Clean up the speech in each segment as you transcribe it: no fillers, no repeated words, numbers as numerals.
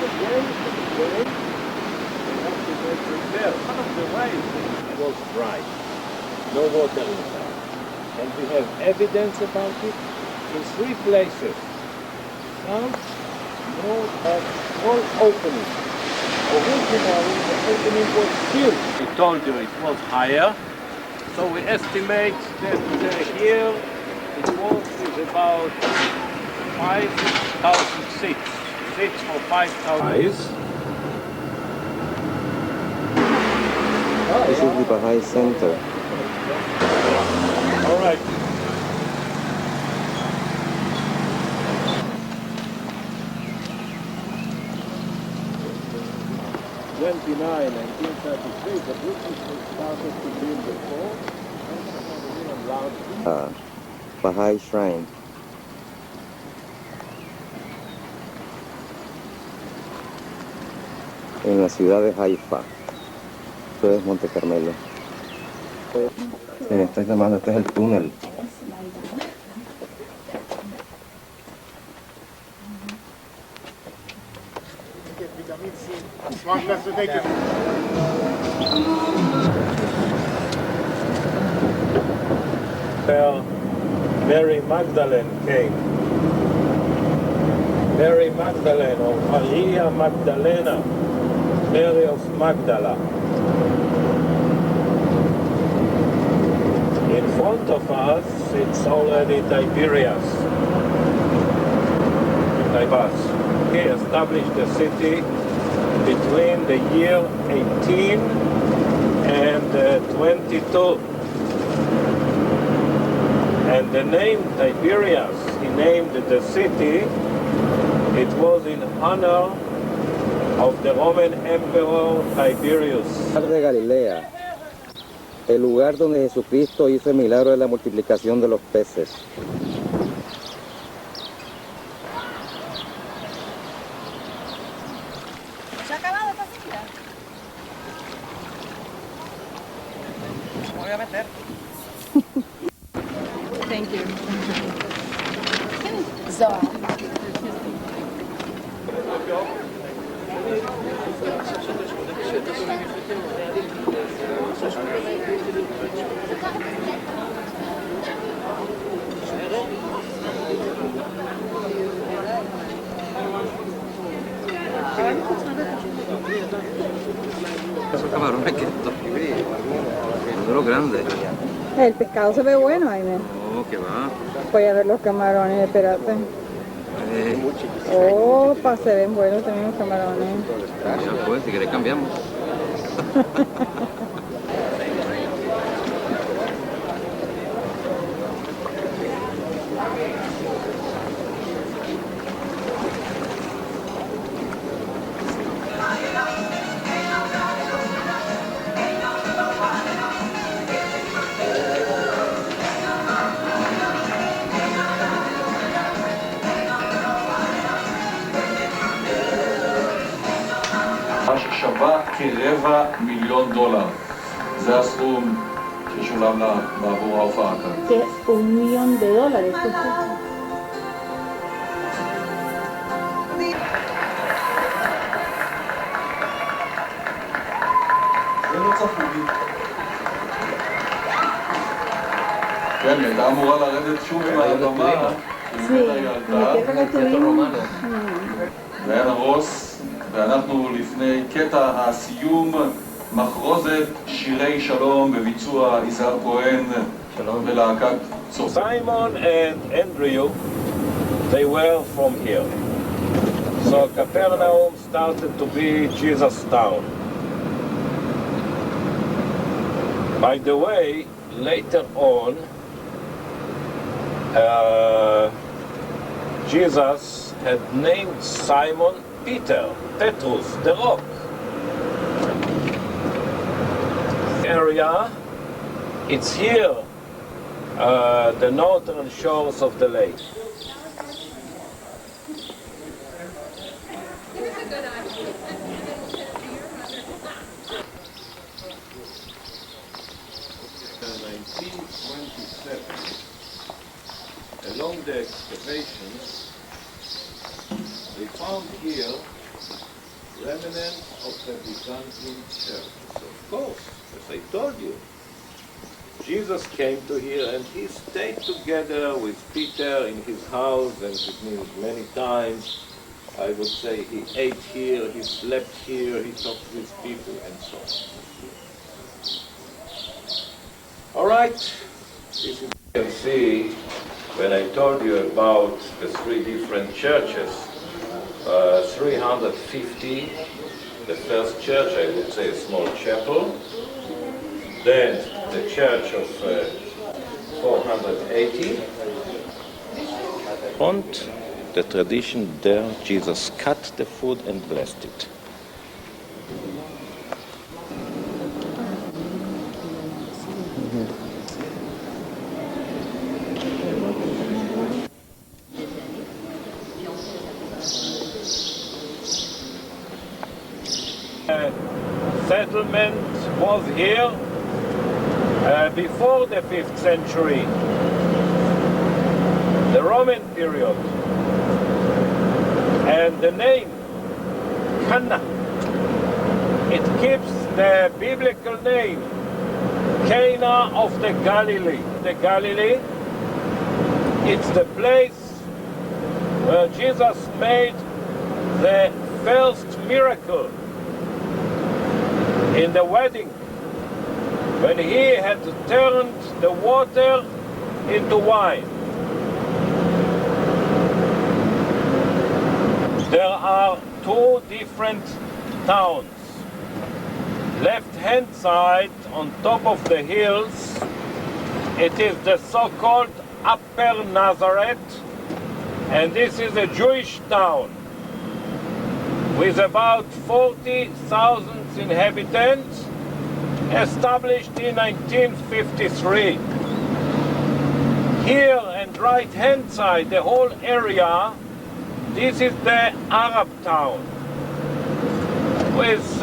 again, they have to make repair. One of the ways was dry, no water inside. And we have evidence about it in 3 places. South, north, and small opening. Originally, the opening was filled. We told you it was higher, so we estimate that here it was about 5,000 seats. Seats for 5,000. This is the Baha'i Center. All right. '29, 1933, the British started to build the fort. Baha'i Shrine. En la ciudad de Haifa. Esto es Monte Carmelo. Estoy llamando, este es el túnel. Where Mary Magdalene came. Mary Magdalene, or Maria Magdalena, Mary of Magdala. In front of us, it's already Tiberias. He established the city between the year 18 and 22. And the name Tiberias, he named the city, it was in honor of the Roman Emperor Tiberius. De Galilea, el lugar donde Jesucristo hizo el milagro de la multiplicación de los peces. ¿Se ha acabado esta silla? Me voy a meter. Thank you. Zoa. Esos camarones que esto. Uno de los grandes. El pescado se ve bueno, Jaime. Oh, que va. Voy a ver los camarones, espérate. Opa, se ven buenos también los camarones. Ya pues, si querés cambiamos. שווה $250,000. זה הסכום ששולם לה בעבור ההופעה כאן. Que $1,000,000 cuesta. זה לא צפוי. כן, הייתה אמורה לרדת שוב מהבמה, שממנה היא עלתה. ואין הרוס, ואנחנו לפני קטע הסיום, מחרוזת שירי שלום בביצוע יזהר כהן ולהקת צור. Simon and Andrew, they were from here. So Capernaum started to be Jesus' town. By the way, later on, Jesus had named Simon Peter, Petrus, the rock. Area, it's here, the northern shores of the lake. Along the excavations, they found here remnants of the Byzantine church. Of course, as I told you, Jesus came to here and he stayed together with Peter in his house, and it means many times. I would say he ate here, he slept here, he talked with people, and so on. All right, this is, you can see when I told you about the three different churches, 350, the first church, I would say a small chapel, then the church of 480, and the tradition there, Jesus cut the food and blessed it. Settlement was here before the 5th century, the Roman period, and the name Cana, it keeps the biblical name Cana of the Galilee. The Galilee, it's the place where Jesus made the first miracle in the wedding, when he had turned the water into wine. There are two different towns. Left-hand side, on top of the hills, it is the so-called Upper Nazareth, and this is a Jewish town with about 40,000 inhabitants, established in 1953. Here and right-hand side, the whole area, this is the Arab town with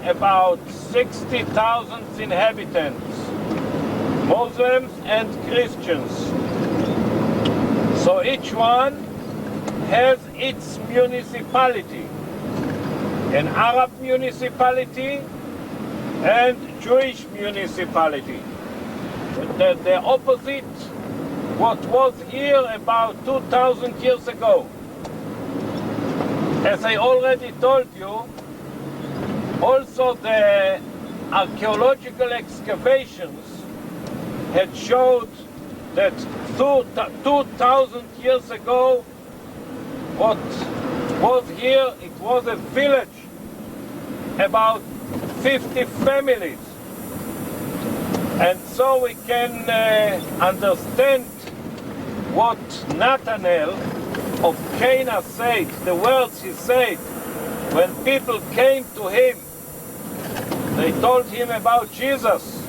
about 60,000 inhabitants, Muslims and Christians. So each one has its municipality, an Arab municipality and Jewish municipality. The opposite, what was here about 2,000 years ago. As I already told you, also the archaeological excavations had showed that 2,000 years ago, what was here, it was a village, about 50 families. And so we can understand what Nathanael of Cana said, the words he said, when people came to him, they told him about Jesus.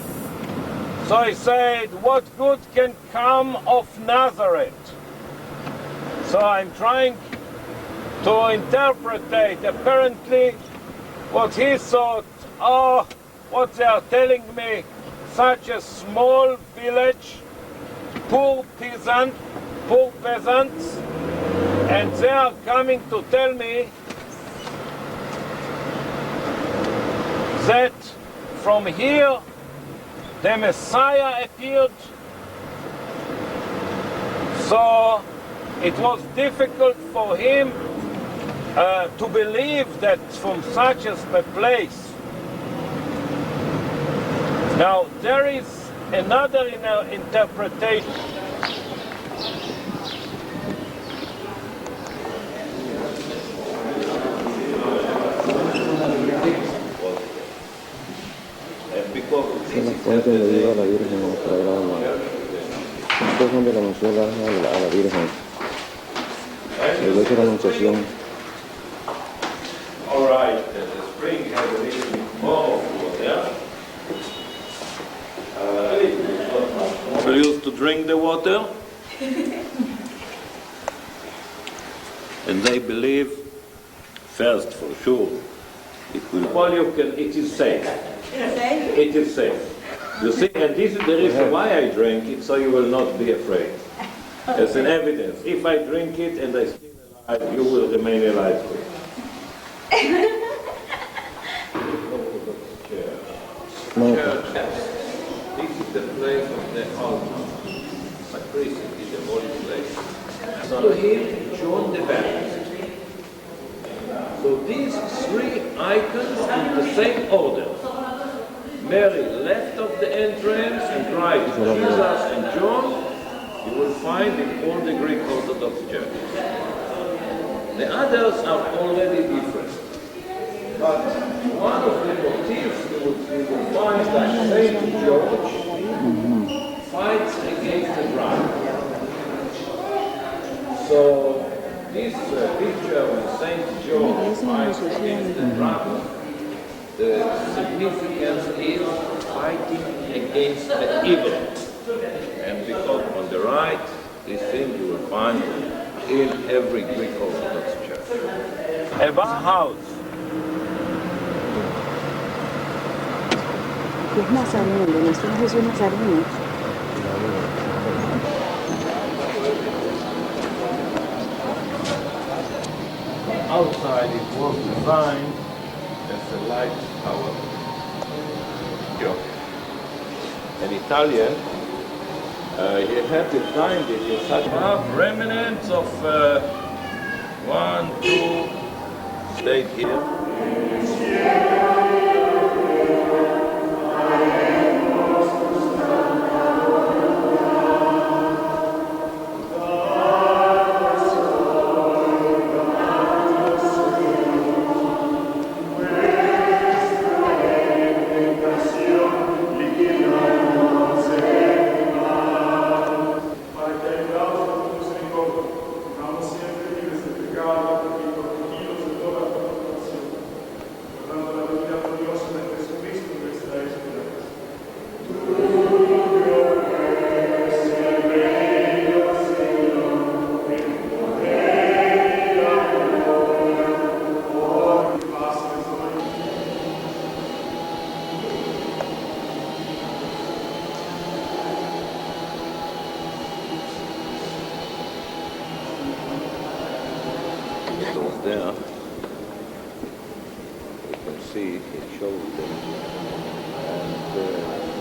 So he said, what good can come of Nazareth? So I'm trying to interpret, apparently, what he thought, oh, what they are telling me, such a small village, poor peasants, and they are coming to tell me that from here the Messiah appeared. So it was difficult for him to believe that from such a place. Now there is another interpretation. Es la fuente debido a la Virgen nuestra grande. Esto es donde le anunció el ángel a la Virgen. El hecho de la anunciación. All right, the spring has a little bit more of water. People used to drink the water, and they believe, first for sure, it will. All you can. It is safe. It is safe. You see, and this is the reason why I drink it, so you will not be afraid. As an evidence, if I drink it and I stay alive, you will remain alive too. No. church. This is the place of the altar. Sacristy is the holy place. So here, John the Baptist. So these three icons in the same order. Mary left of the entrance and right, Jesus and John, you will find in all the Greek Orthodox churches. The others are already different. But one of the motifs you will find that Saint George fights against the dragon. So this picture of Saint George fights against the dragon, the significance is fighting against the evil. And because on the right, this thing you will find in every Greek Orthodox church. About house. Es nazareno, Venezuela es Jesús nazareno. Outside it was designed as a light tower. An Italian, he had designed it in such remnants of 1, 2 stayed here. There, you can see it shows them, and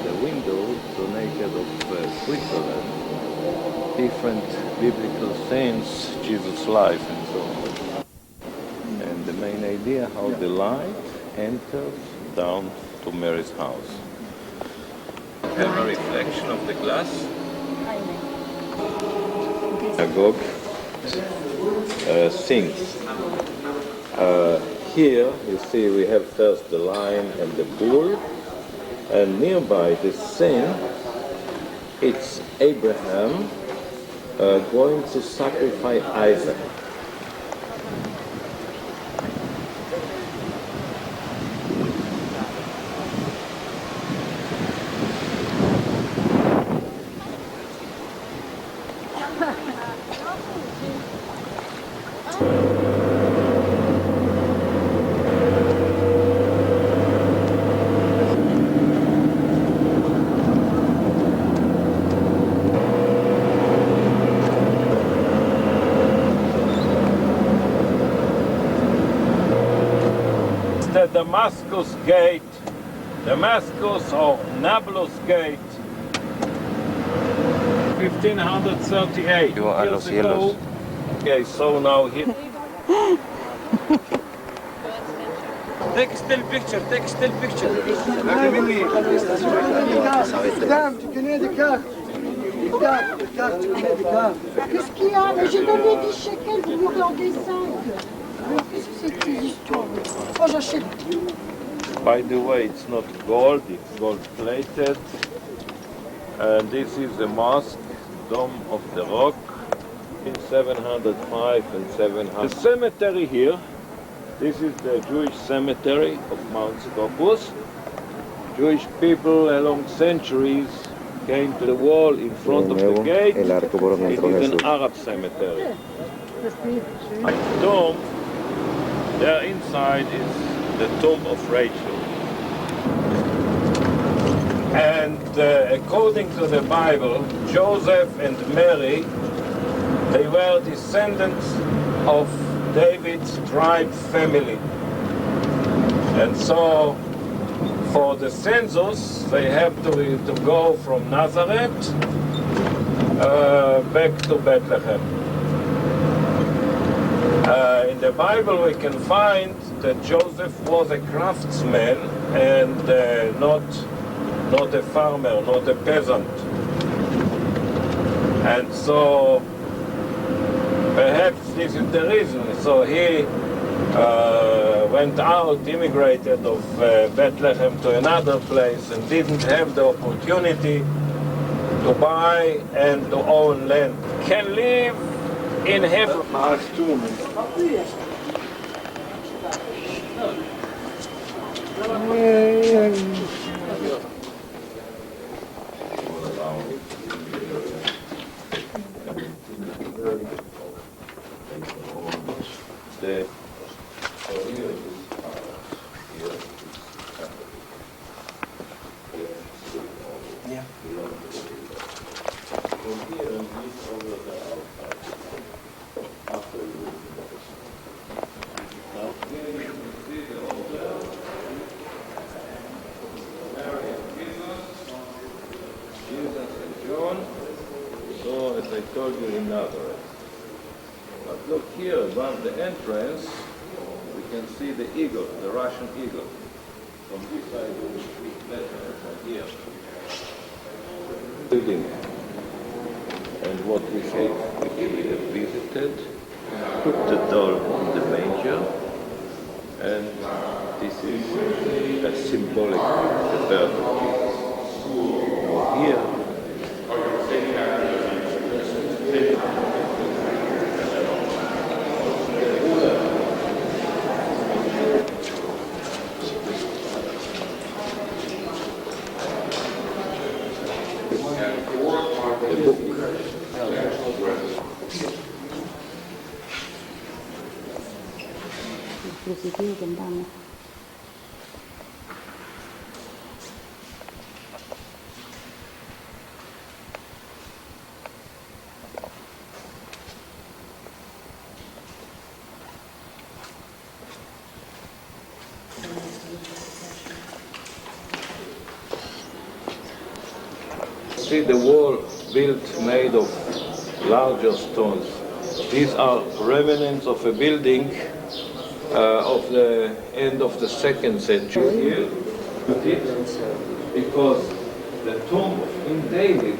the windows donated of Switzerland, different biblical saints, Jesus' life and so on. And the main idea how the light enters down to Mary's house. Have a reflection of the glass. Synagogue sinks. Here you see we have first the lion and the bull, and nearby the scene it's Abraham going to sacrifice Isaac. The Damascus Gate, Damascus or Nablus Gate, 1538. Yo a los cielos. Okay, so now here. Take still picture, take still picture. Qu'est-ce qu'il y a? Mais j'ai donné 10 shekels, vous m'aurez en dessin. Alors qu'est-ce que c'est que ces histoires? Oh, j'achète. By the way, it's not gold, it's gold plated. And this is the mosque, Dome of the Rock, in 705 and 700. The cemetery here, this is the Jewish cemetery of Mount Scopus. Jewish people along centuries came to the wall in front of the gate. El arco por donde It entró is an Jesús. Arab cemetery. Tomb, there inside is the tomb of Rachel. And according to the Bible, Joseph and Mary, they were descendants of David's tribe family. And so For the census, they have to go from Nazareth back to Bethlehem. In the Bible we can find that Joseph was a craftsman and not a farmer, not a peasant. And so perhaps this is the reason. So he went out, immigrated of Bethlehem to another place and didn't have the opportunity to buy and to own land. Can live in heaven. As I told you in Nazareth. But look here, above the entrance, we can see the eagle, the Russian eagle. From this side, we see better from here. Building. And what we have visited, put the doll in the manger, and this is a symbolic the birth of Jesus. Now here, Crucifijo que andamos. See the wall built made of larger stones. These are remnants of a building of the end of the 2nd century here, because the tomb of King David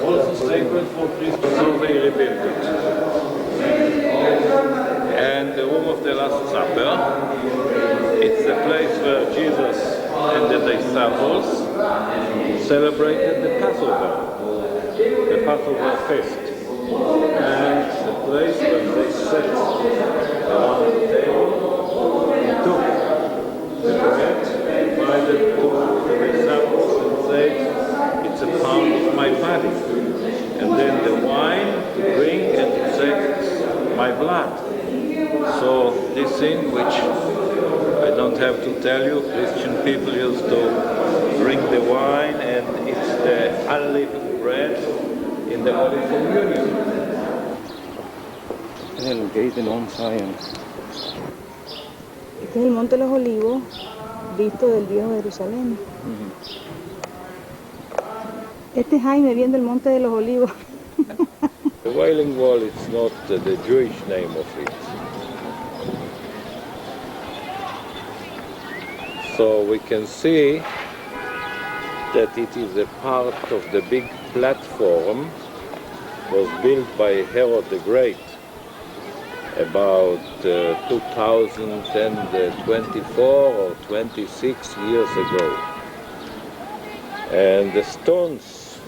also sacred for Christ, so they rebuilt it. And the room of the Last Supper, it's the place where Jesus and the disciples celebrated the Passover feast. And the place where they sat around the table, he took the bread, divided it to the disciples and said, "It's a part of my body." And then the wine to drink and to say, "It's my blood." So this thing which I don't have to tell you, Christian people used to drink the wine, and it's the unleavened bread in the Holy Communion. Es el gate de Mount Zion. Este es el Monte de los Olivos, visto del Viejo Jerusalén. Este es Jaime viendo el Monte de los Olivos. The Wailing Wall is not the Jewish name of it. So we can see that it is a part of the big platform was built by Herod the Great about 2024 or 26 years ago. And the stones,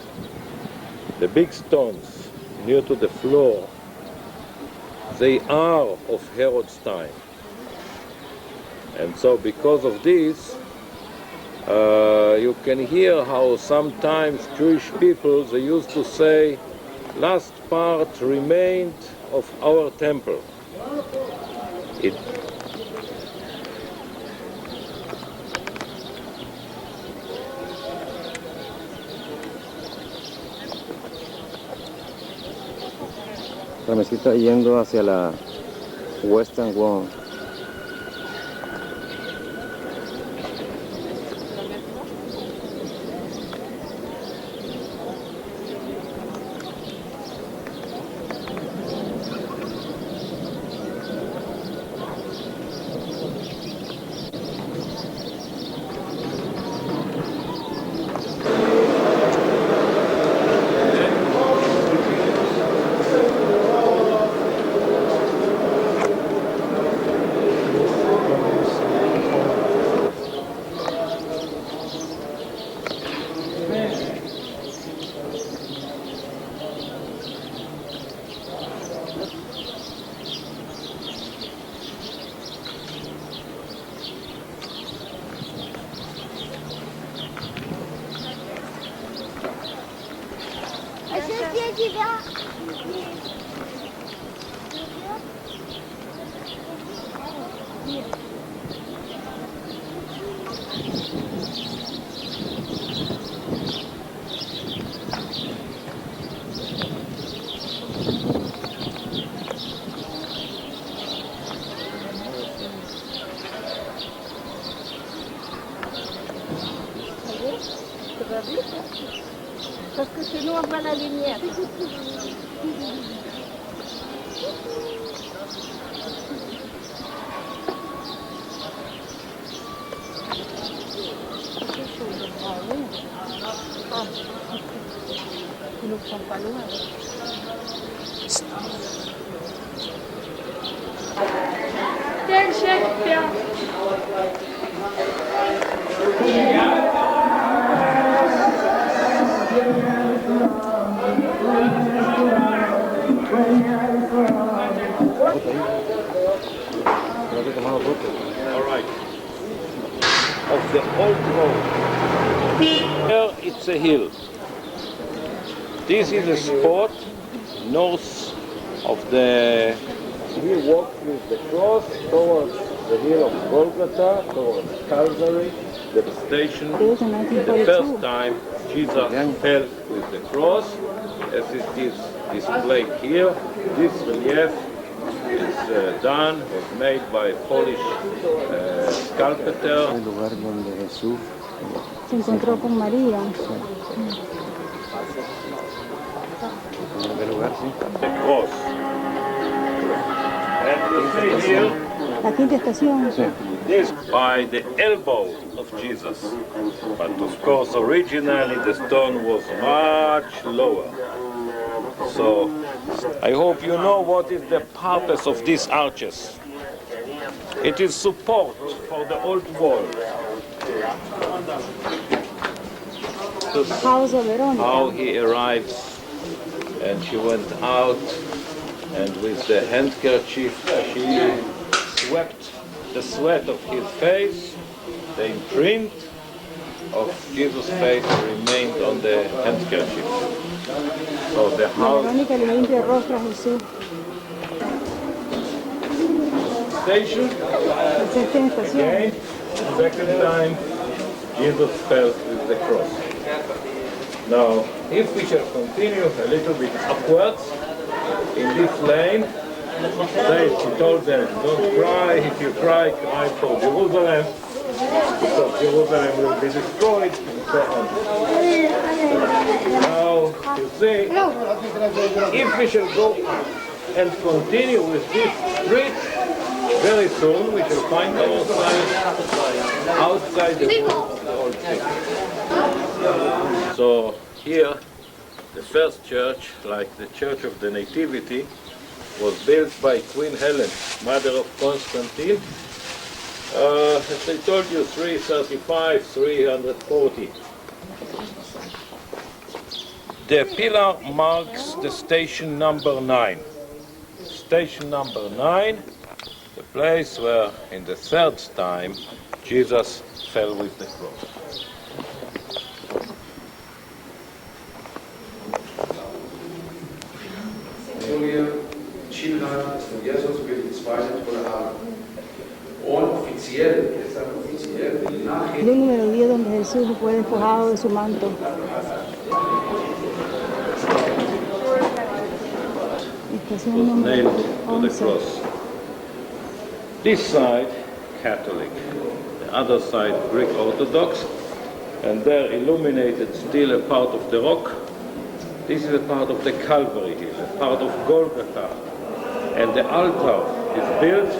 the big stones near to the floor, they are of Herod's time. And so because of this, you can hear how sometimes Jewish people, they used to say, last part remained of our temple. La mezquita yendo hacia la Western Wall. tu verras. Ça va vite, parce que sinon on voit la lumière. Ils ne sont pas loin. Tiens, chef, tiens. All right. Of the old road. Here it's a hill. This is a spot north of the... We walk with the cross towards the hill of Golgotha, towards Calvary, the station. The first time Jesus fell with the cross, as it is displayed here. This relief is done, was made by Polish sculptor. El lugar donde Jesús Se encontró con María. el lugar, sí. The cross. And you see here, La quinta estación. this by the elbow of Jesus. But of course, originally the stone was much lower. So I hope you know what is the purpose of these arches. It is support for the old wall. House of Veronica. How he arrives, and she went out, and with the handkerchief she swept the sweat of his face. The imprint of Jesus' face remained on the handkerchief. So the house Verónica le limpia el rostro a Jesús. station, La sexta estación. again, second time, Jesus fell with the cross. Now, if we shall continue a little bit upwards in this lane, he told them, don't cry, if you cry, cry for Jerusalem, because Jerusalem will be destroyed, and so on. Now, you see, if we shall go and continue with this street, very soon we shall find ourselves outside the walls of the old city. So here, the first church, like the Church of the Nativity, was built by Queen Helen, mother of Constantine. As I told you, 335, 340. The pillar marks the station number 9. Station number 9, the place where in the third time Jesus fell with the cross. Hay un número 10 donde Jesús fue despojado de su manto. Estación Was número nailed to the 11. cross. This side, Catholic. The other side, Greek Orthodox. And there illuminated still a part of the rock. This is a part of the Calvary hill, a part of Golgotha. And the altar is built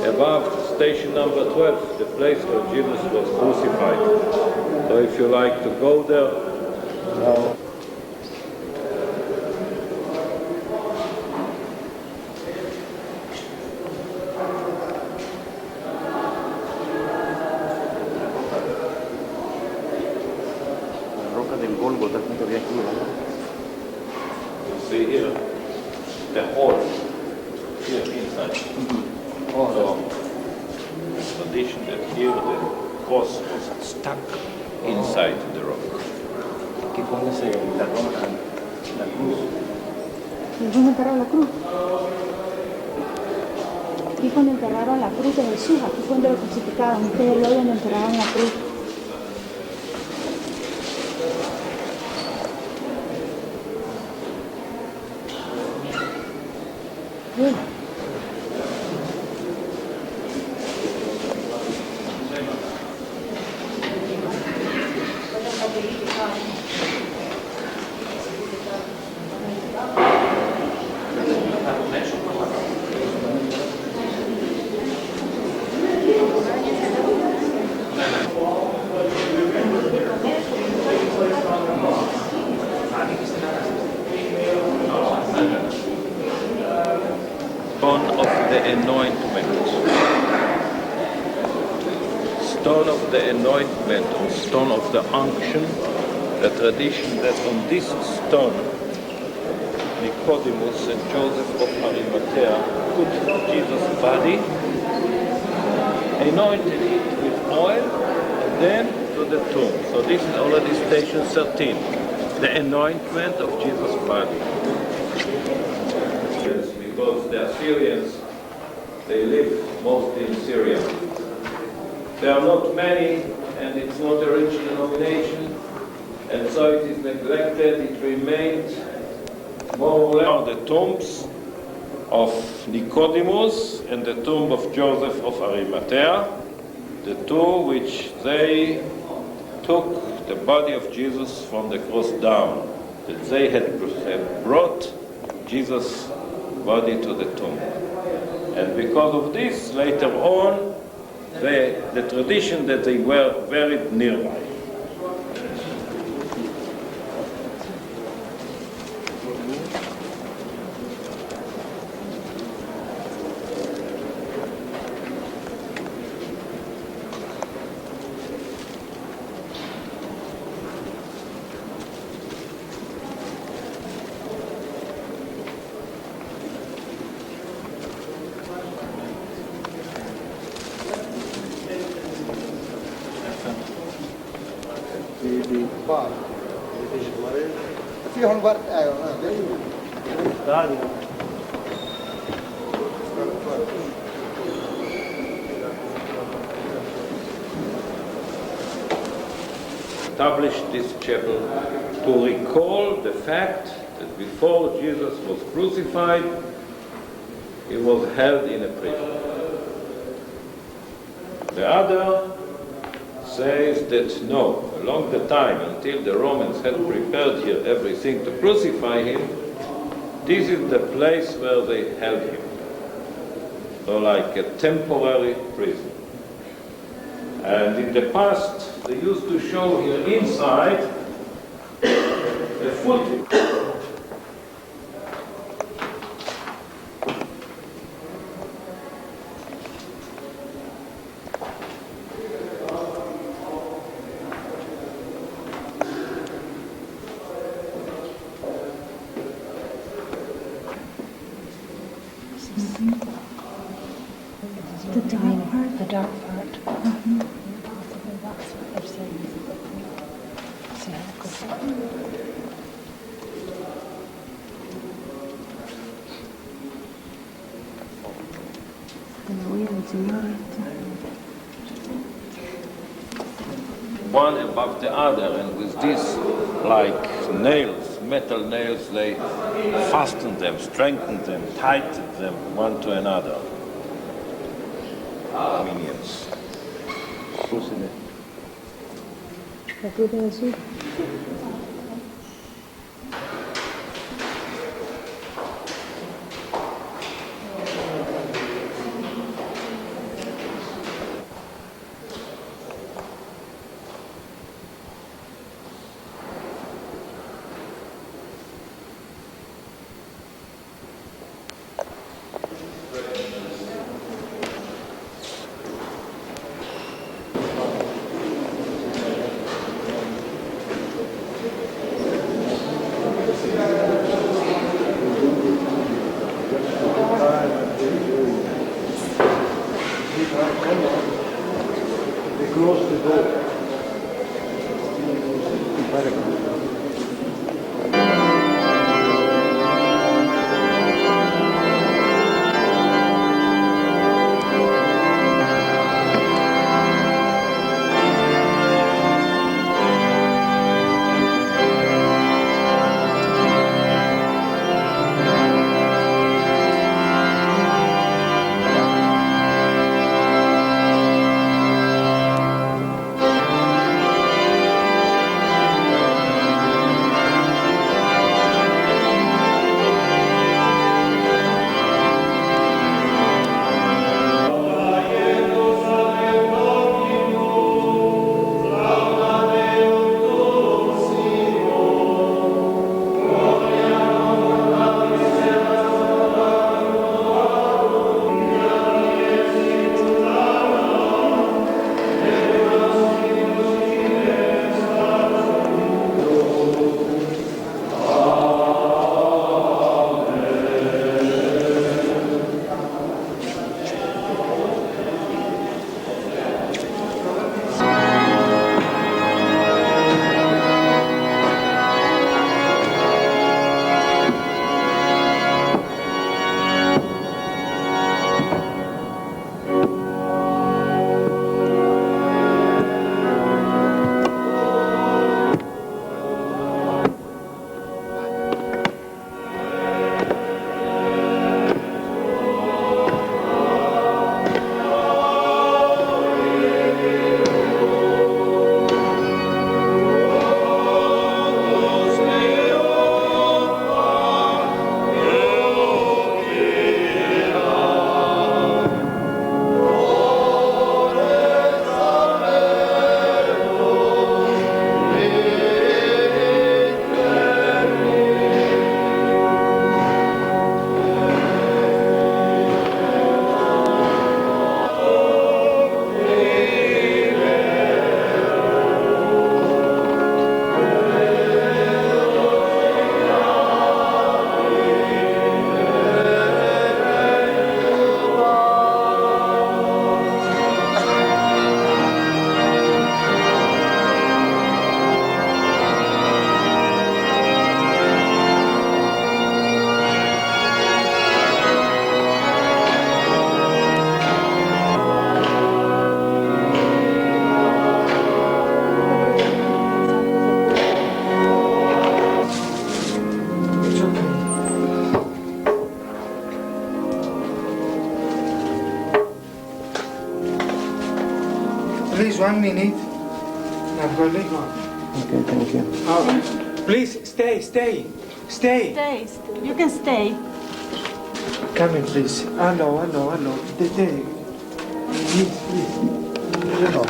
above station number 12, the place where Jesus was crucified. So if you like to go there, now. La roca del Gólgota, que había aquí, ¿verdad? You see here, the hole here inside. So, tradition that here the cross was stuck inside the rock. Aquí póngase la roca. La cruz. ¿Y dónde enterraron la cruz? Aquí cuando enterraron la cruz de Jesús, aquí fue donde lo crucificaron, este es el hoyo donde enterraron la cruz. Bien. Stone of the anointment. Stone of the anointment, or stone of the unction. The tradition that on this stone, Nicodemus and Joseph of Arimathea put Jesus' body, anointed it with oil, and then to the tomb. So this is already station 13, the anointment of Jesus' body. Because the Assyrians, they live mostly in Syria. There are not many, and it's not a rich denomination, and so it is neglected. It remained more or less the tombs of Nicodemus and the tomb of Joseph of Arimathea, the two which they took the body of Jesus from the cross down, that they had brought Jesus' body to the tomb. And because of this, later on, the tradition that they were buried nearby. Established this chapel to recall the fact that before Jesus was crucified, he was held in a prison. The other says that no, along the time until the Romans had prepared here everything to crucify him, this is the place where they held him. So like a temporary prison. And in the past, they used to show here inside a foot. The dark part. The dark part. Mm-hmm. That's what they're saying. See how it goes up. Te lo voy a enseñar esto. One above the other, and with this, like nails, metal nails, they fastened them, strengthened them, tightened them one to another. Minions. La cruz de Jesús. Please, 1 minute. Okay, thank you. Please, stay. Stay. You can stay. Come in, please. Hello. Please. Hello.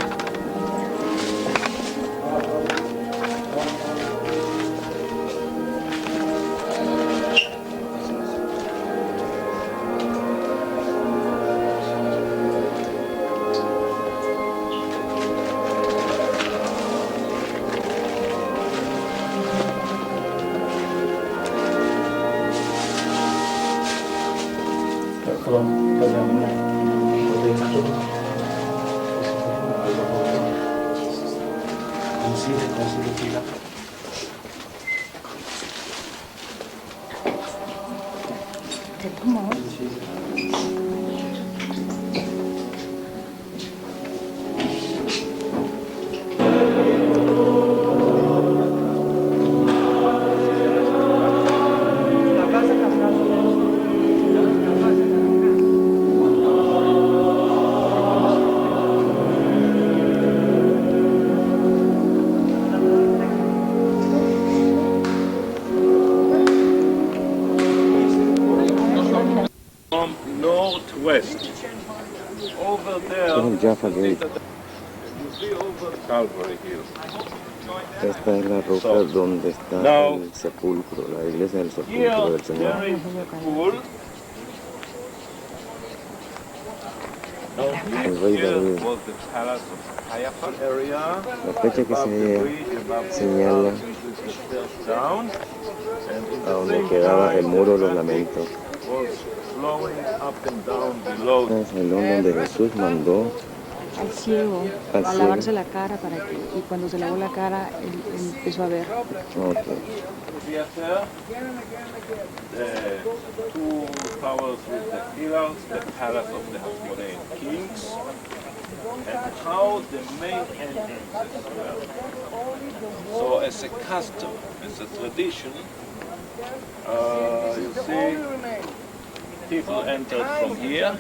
Northwest. Over there, Es el Jaffa Gate. you see over Calvary Hill. Esta es la ruta donde está el sepulcro, la iglesia del sepulcro del Señor. Here is the pool. El rey David. Was the palace of Caiaphas area. La fecha que señala a donde quedaba el muro de los lamentos. Es el donde Jesús mandó al ciego a lavarse la cara para que, y cuando se lavó la cara él empezó a ver. Okay. The two towers with the pillars, the palace of the Hasmonean kings, and how the main entrances were. So as a custom, as a tradition, you see, people entered from here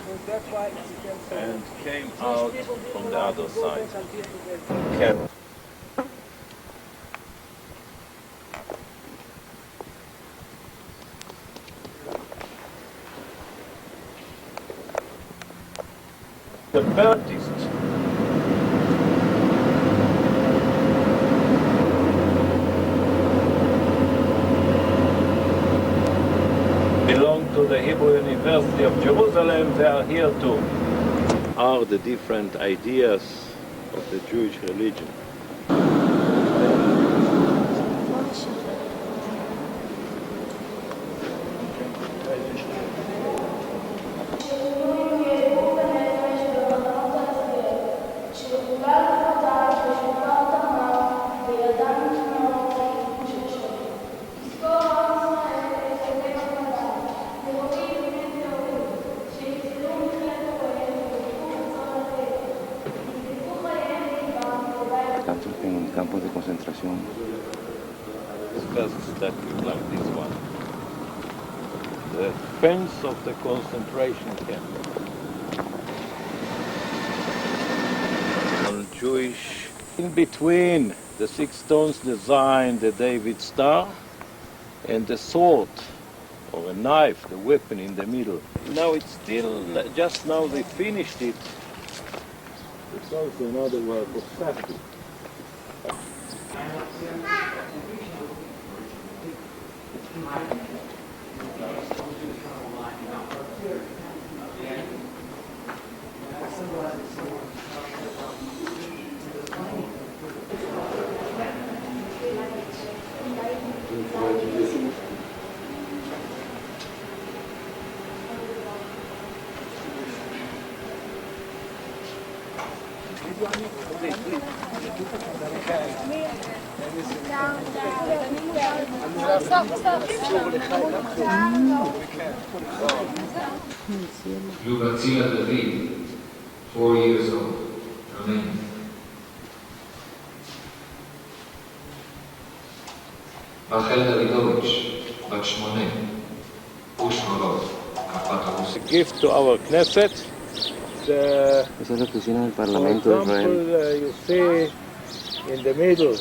and came out from the other side. The Baptist belong to the Hebrew University of Jerusalem. They are here too. Are the different ideas of the Jewish religion. En campos de concentración. Discuss statues like this one. The fence of the concentration camp. On Jewish, in between the 6 stones design the David Star and the sword or a knife, the weapon in the middle. Now it's still, just now they finished it. It's also another work of Safi. Lubatzila David, 4 years old. Amen. Rachel Davidovich, בת 8, ושמורות, כפת הרוסית. Gift to our Knesset Esa es la oficina del For Parlamento de example, Israel. you see in the middle,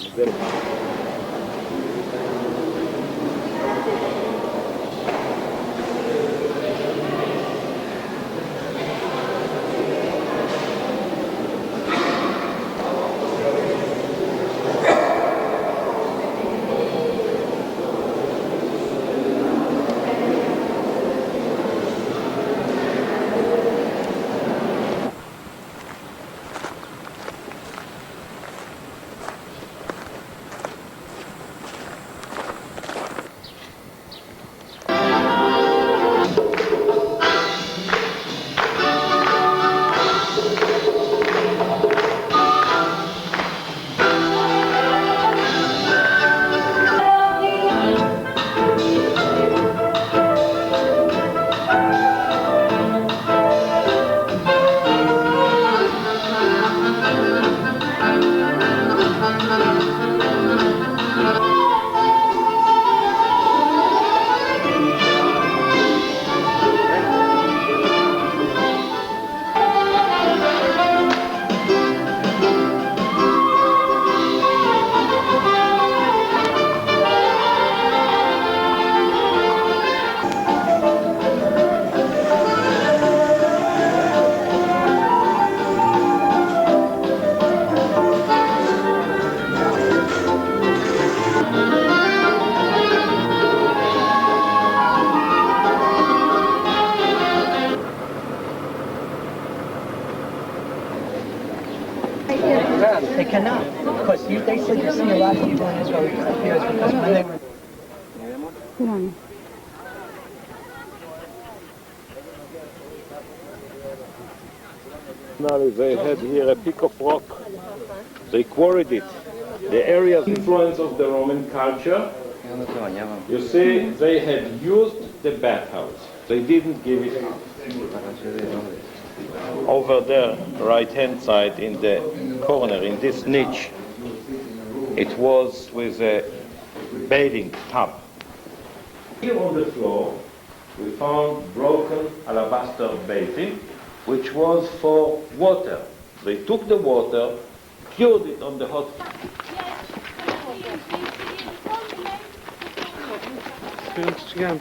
They cannot, because they said you see a lot of people in Israel here because when they were... Now they had here a peak of rock. They quarried it. The area of influence of the Roman culture. You see, they had used the bathhouse. They didn't give it up. Over there, right-hand side in the corner, in this niche, it was with a bathing tub. Here on the floor, we found broken alabaster basin, which was for water. They took the water, cured it on the hot.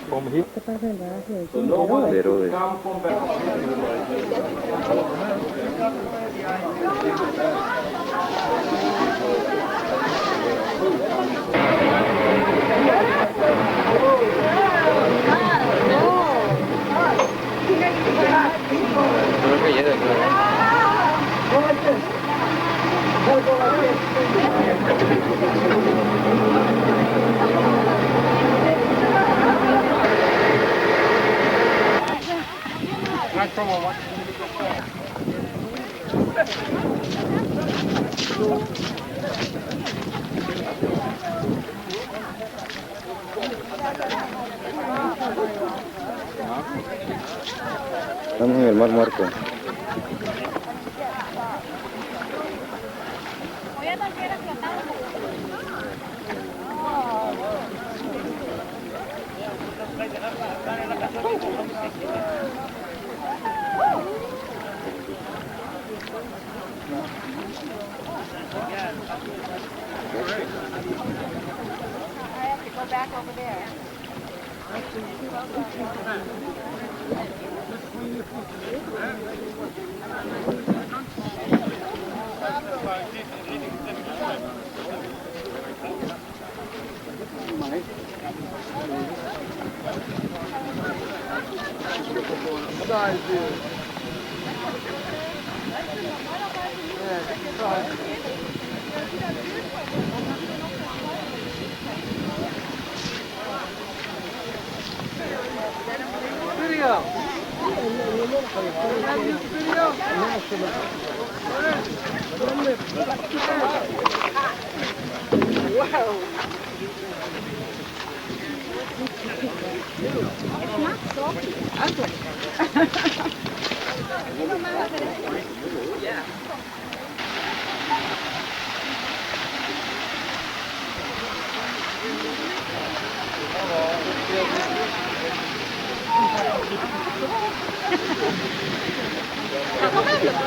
From here. So no one could come from back. Estamos en el Mar Muerto. Go back over there.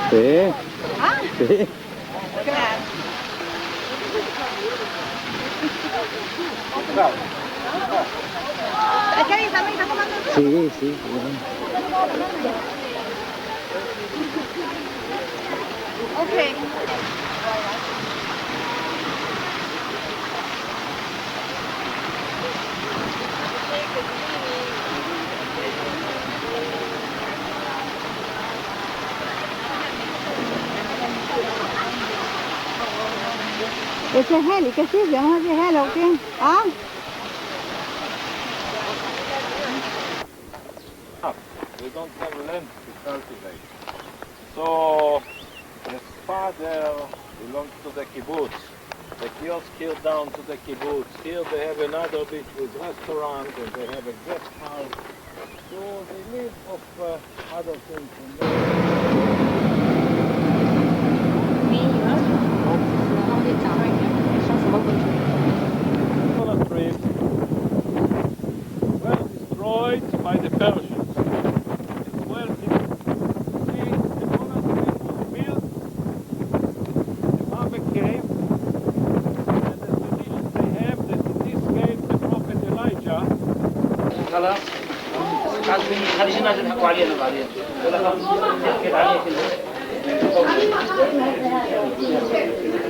Sí. Ah, Sí. gracias. ¿Es que ahí también está tomando el Sí, sí. Okay. Ese es gel, ¿y qué sirve? ¿No es de gel o qué? ¿Ah? They don't have land to cultivate. So his father belongs to the kibbutz. The kiosk here down to the kibbutz. Here they have another bit with restaurant and they have a guest house. So they live of other things. Solar trip were destroyed by the Persians. It's well see, the monastery was built above a cave, and the tradition they have that in this cave the prophet Elijah خلاص هذه شنو نضحكوا علينا بعدين ولا خلاص نحكي عليه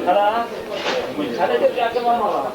خلاص هذا ترجع كمان مرة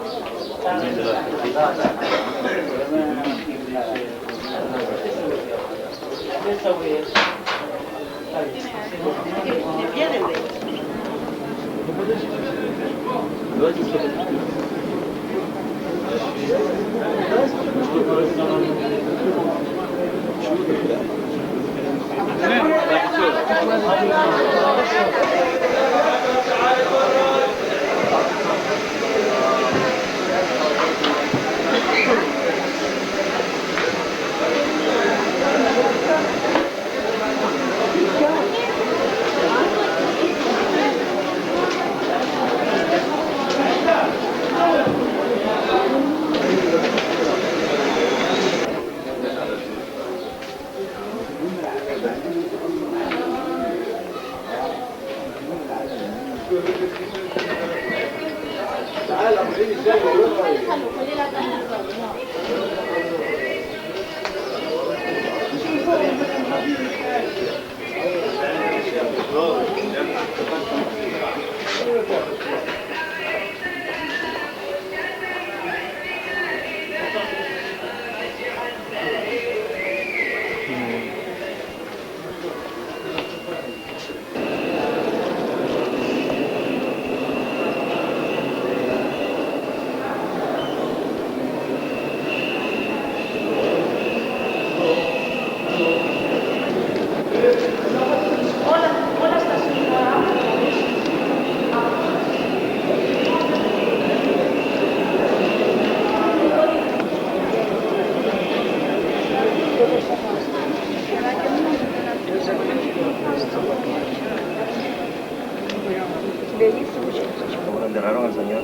Lo enterraron al señor.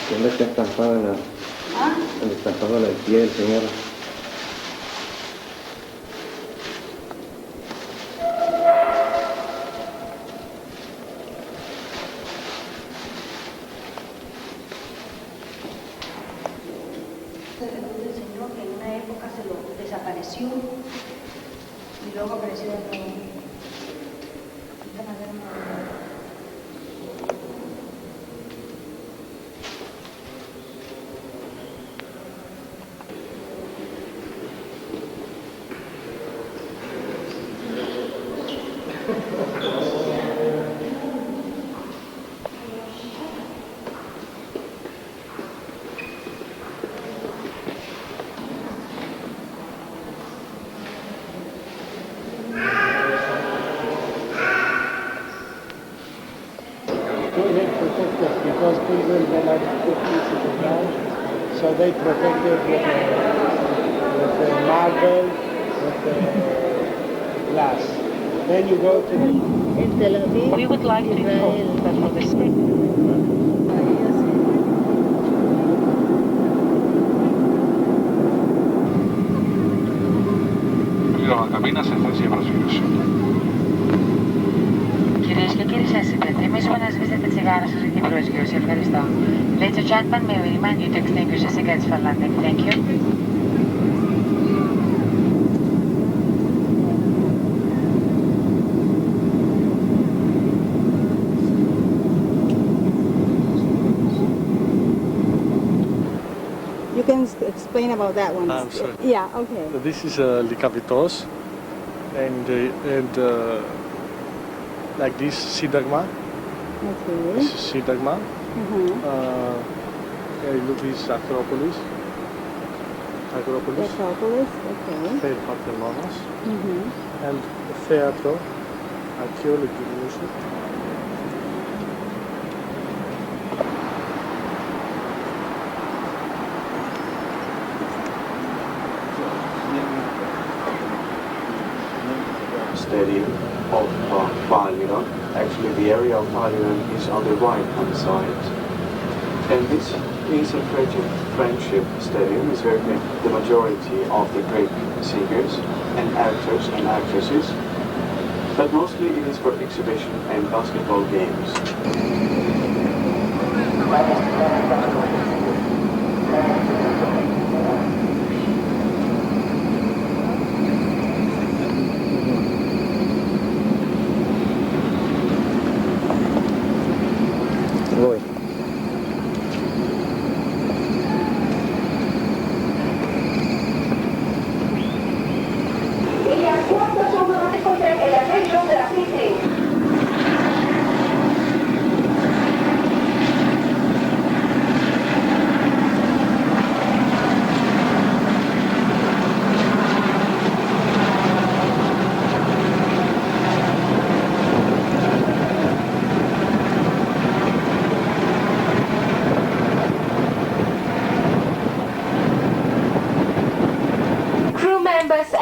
¿Dónde está estampado en la, ¿dónde está estampado en el pie del señor? del Señor que en una época se lo desapareció y luego apareció de nuevo. Because people they like to put pieces of ground, so they protect it with the marble, with the glass. Then you go to We would like to inform that for the Κυρίες και κύριοι, σας υπενθυμίζουμε να σβήσετε τη τσιγάρα σας για την προσγείωση. Ευχαριστώ. Ladies and gentlemen, may we remind you to extinguish the cigarettes for landing. Thank you. You can explain about that one. I'm sorry. Yeah, okay. This is Lykavitos, and like this Syntagma. Okay. This is Syntagma. Look, this is Acropolis. Acropolis, okay. Fair Parthenos. And Theatro, Archaeology Museum. Stadium of Parliament. Actually, the area of Parliament is on the right-hand side. And this is a friendship stadium. Is where the majority of the Greek singers and actors and actresses. But mostly it is for exhibition and basketball games. Voy.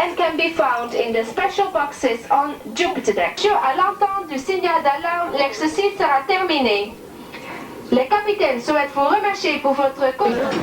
And can be found in the special boxes on Jupiter deck. À l'entente du signal d'alarme, l'exercice sera terminé. Les capitaines souhaitent vous remercier pour votre confiance.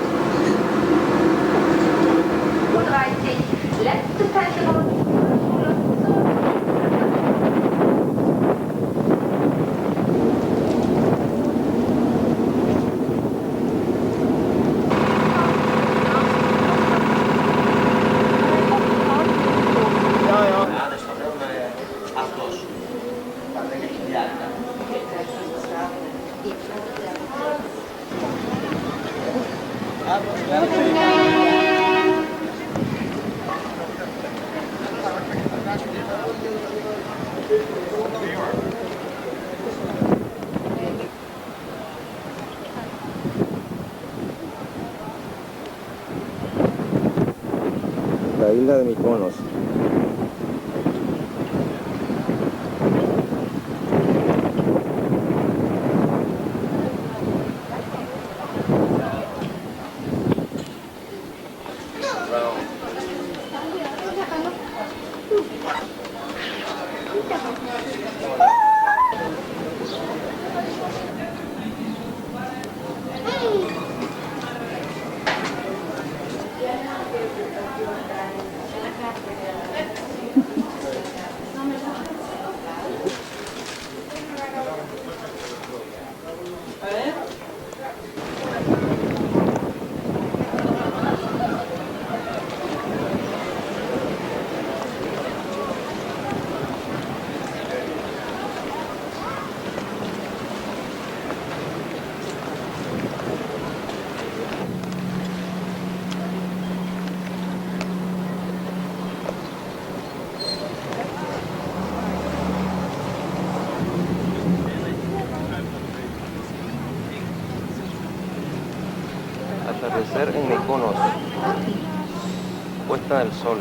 La isla de Mykonos. Atardecer en Mykonos. Puesta del sol.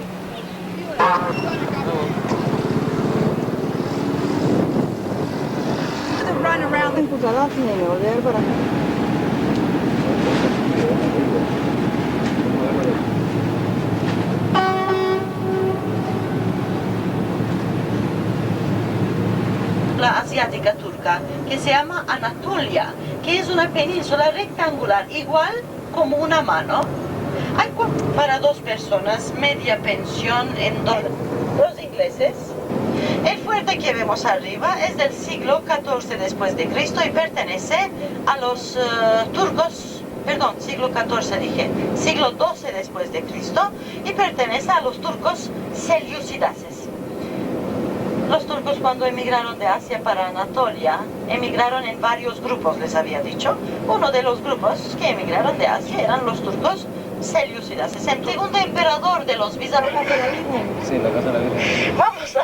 Run around and volver para acá. península asiática turca que se llama Anatolia, que es una península rectangular, igual como una mano. Hay para 2 personas, media pensión en $2. Los ingleses. El fuerte que vemos arriba es del siglo XIV después de Cristo y pertenece a los turcos, perdón, siglo XIV dije, siglo XII después de Cristo, y pertenece a los turcos selyúcidases. Los turcos cuando emigraron de Asia para Anatolia, emigraron en varios grupos, les había dicho. Uno de los grupos que emigraron de Asia eran los turcos selyúcidases. El segundo emperador de los bizantinos. Sí, la casa de la Virgen. Vamos a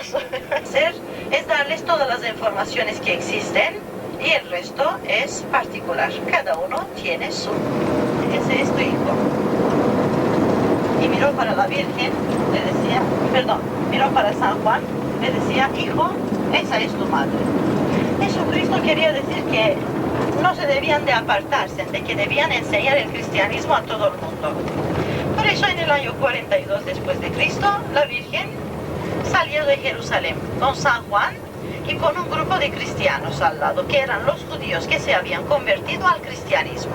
hacer es darles todas las informaciones que existen y el resto es particular. Cada uno tiene su. Ese es tu hijo. Y miró para la Virgen, le decía, perdón, miró para San Juan, le decía, hijo, esa es tu madre. Jesucristo quería decir que no se debían de apartarse, de que debían enseñar el cristianismo a todo el mundo. Por eso en el año 42 después de Cristo, la Virgen salió de Jerusalén con San Juan y con un grupo de cristianos al lado, que eran los judíos que se habían convertido al cristianismo.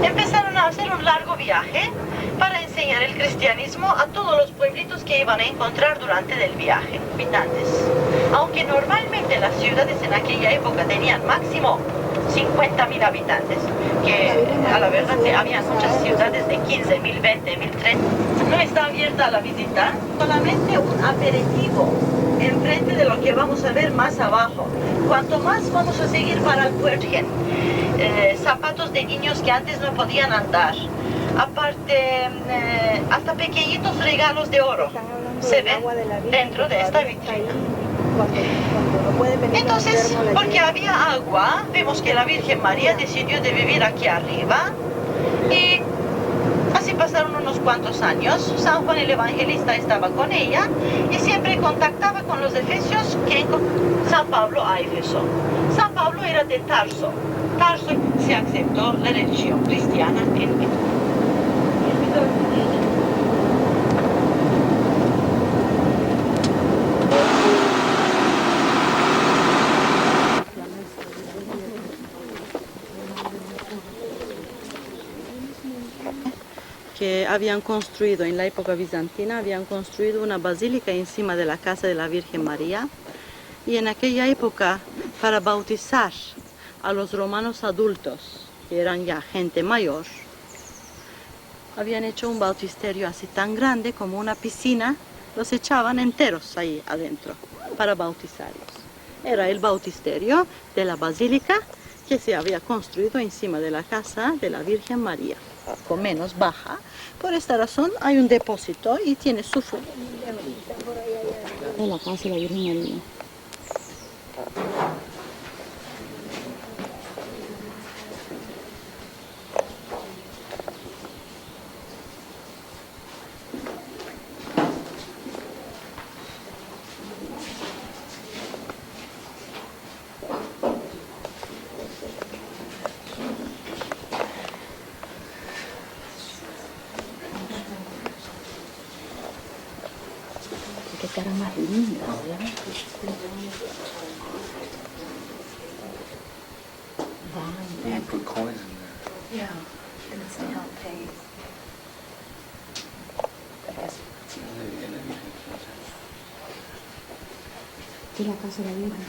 Empezaron a hacer un largo viaje para enseñar el cristianismo a todos los pueblitos que iban a encontrar durante el viaje, habitantes. Aunque normalmente las ciudades en aquella época tenían máximo 50.000 habitantes, que a la verdad que había muchas ciudades de 15.000, 20.000, 30.000. No está abierta a la visita, solamente un aperitivo enfrente de lo que vamos a ver más abajo. Cuanto más vamos a seguir para el Puergen, zapatos de niños que antes no podían andar, aparte hasta pequeñitos regalos de oro se ven dentro de esta vitrina. Entonces, porque había agua, vemos que la Virgen María decidió de vivir aquí arriba y así pasaron unos cuantos años. San Juan el Evangelista estaba con ella y siempre contactaba con los efesios que San Pablo a Éfeso. San Pablo era de Tarso. Tarso se aceptó la religión cristiana en que habían construido en la época bizantina, habían construido una basílica encima de la casa de la Virgen María, y en aquella época para bautizar a los romanos adultos, que eran ya gente mayor, habían hecho un bautisterio así tan grande como una piscina, los echaban enteros ahí adentro para bautizarlos. Era el bautisterio de la basílica que se había construido encima de la casa de la Virgen María, con menos baja. Por esta razón hay un depósito y tiene su función. De la casa de la Virgen María. Qué cara más linda, ¿verdad? You put coins in there. Yeah, and it's to help pay. De la casa de la Virgen.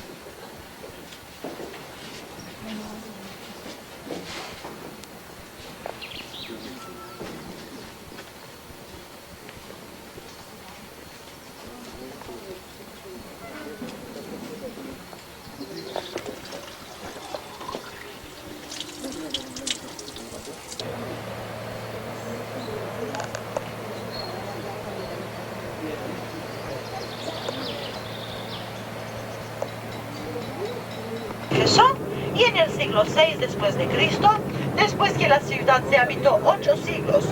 Y en el siglo VI después de Cristo, después que la ciudad se habitó 8 siglos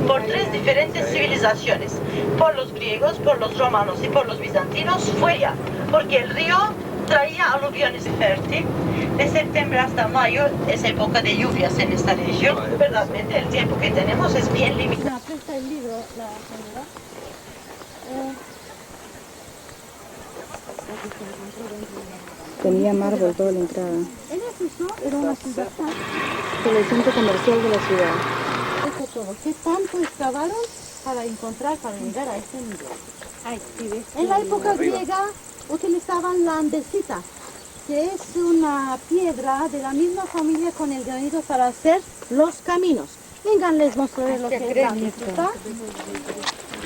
por 3 diferentes civilizaciones, por los griegos, por los romanos y por los bizantinos, fue ya, porque el río traía aluviones fértiles. De septiembre hasta mayo es época de lluvias en esta región. Verdaderamente el tiempo que tenemos es bien limitado. Presta el libro, la señora. Tenía mármol toda la entrada. En Éfeso era una ciudad tan... El centro comercial de la ciudad. Eso todo. ¿Qué tanto excavaron para encontrar, para llegar a este nivel? Ay, sí, ves. En la época griega utilizaban la andesita, que es una piedra de la misma familia con el granito para hacer los caminos. Vengan, les mostraré lo que es la andesita.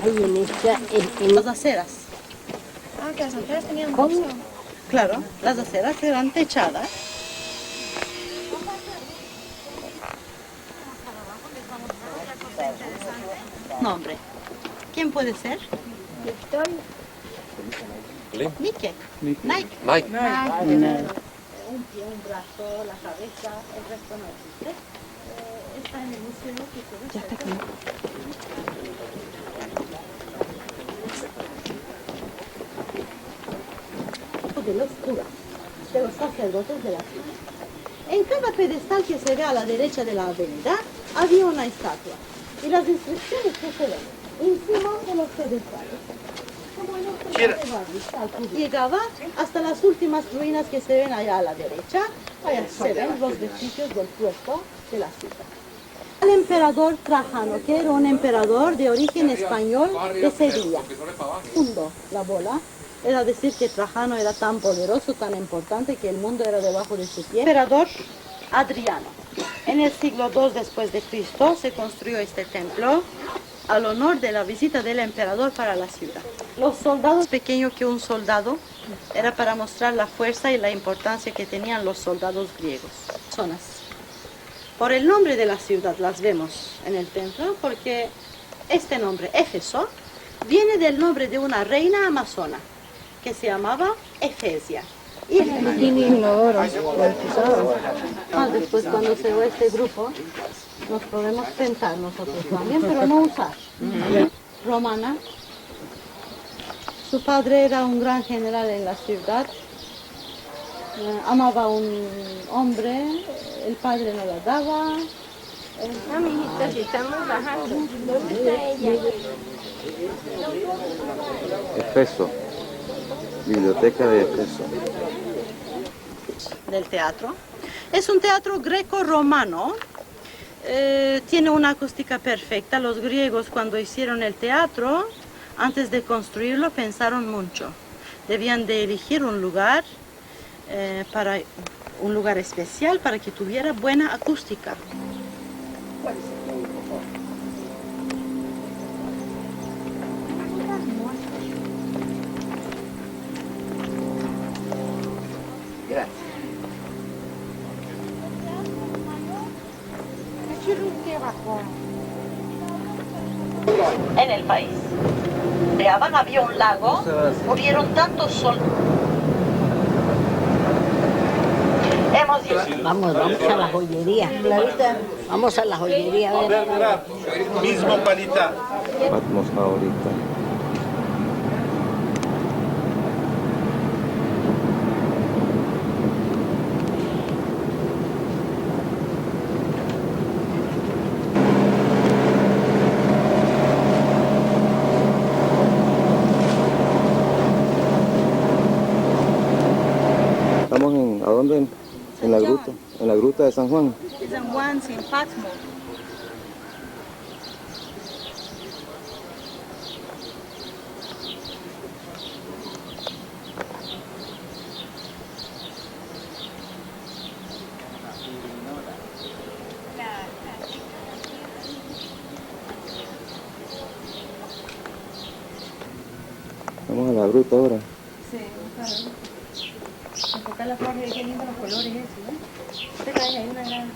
Ahí en Las aceras. Ah, que las aceras tenían ¿Cómo? mucho. Claro, las aceras eran techadas. Nombre. ¿Quién puede ser? Nike. Nike. Nike. Un pie, un brazo, la cabeza, el resto no existe. Está en el museo que puede ser. Ya está aquí. De los curas, de los sacerdotes de la ciudad. En cada pedestal que se ve a la derecha de la avenida había una estatua y las inscripciones que se ven encima de los pedestales. Como en otro llegaba hasta las últimas ruinas que se ven allá a la derecha, allá se ven los vestigios del puerto de la ciudad. El emperador Trajano, que era un emperador de origen español de Sevilla, fundó la bola. Era decir que Trajano era tan poderoso, tan importante, que el mundo era debajo de su pie. Emperador Adriano. En el siglo II después de Cristo se construyó este templo al honor de la visita del emperador para la ciudad. Los soldados, pequeños que un soldado, era para mostrar la fuerza y la importancia que tenían los soldados griegos. Zonas. Por el nombre de la ciudad las vemos en el templo, porque este nombre, Éfeso, viene del nombre de una reina amazona que se llamaba Efesia. Y después, cuando se va este grupo, nos podemos sentar nosotros también, pero no usar. Romana. Su padre era un gran general en la ciudad. Amaba a un hombre, el padre no la daba. Amiguitas, estamos bajando. ¿Dónde está ella? Efeso. Biblioteca de Efeso. Del teatro. Es un teatro greco-romano. Tiene una acústica perfecta. Los griegos, cuando hicieron el teatro, antes de construirlo, pensaron mucho. Debían de elegir un lugar especial para que tuviera buena acústica. En el país. Había un lago, hubieron tantos soldados. Vamos a la joyería. Vamos a la joyería. A ver. Mismo palita. Patmos ahorita. Estamos en, ¿a dónde? En la gruta de San Juan. San Juan, sin Patmos. Vamos a la gruta ahora. Sí, claro. Enfocar las flores, qué lindos los colores esos, ¿no? Te cae ahí una gran...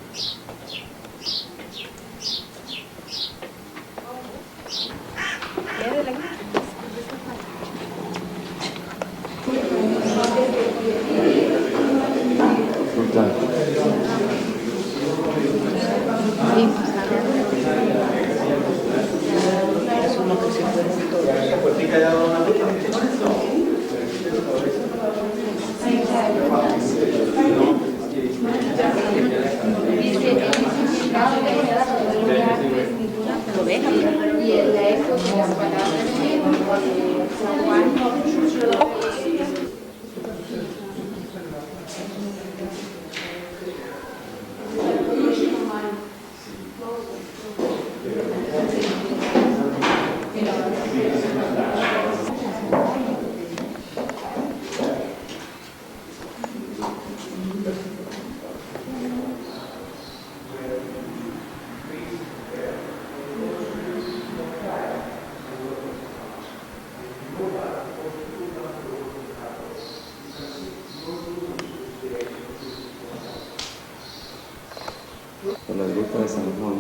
de la gruta de San Juan.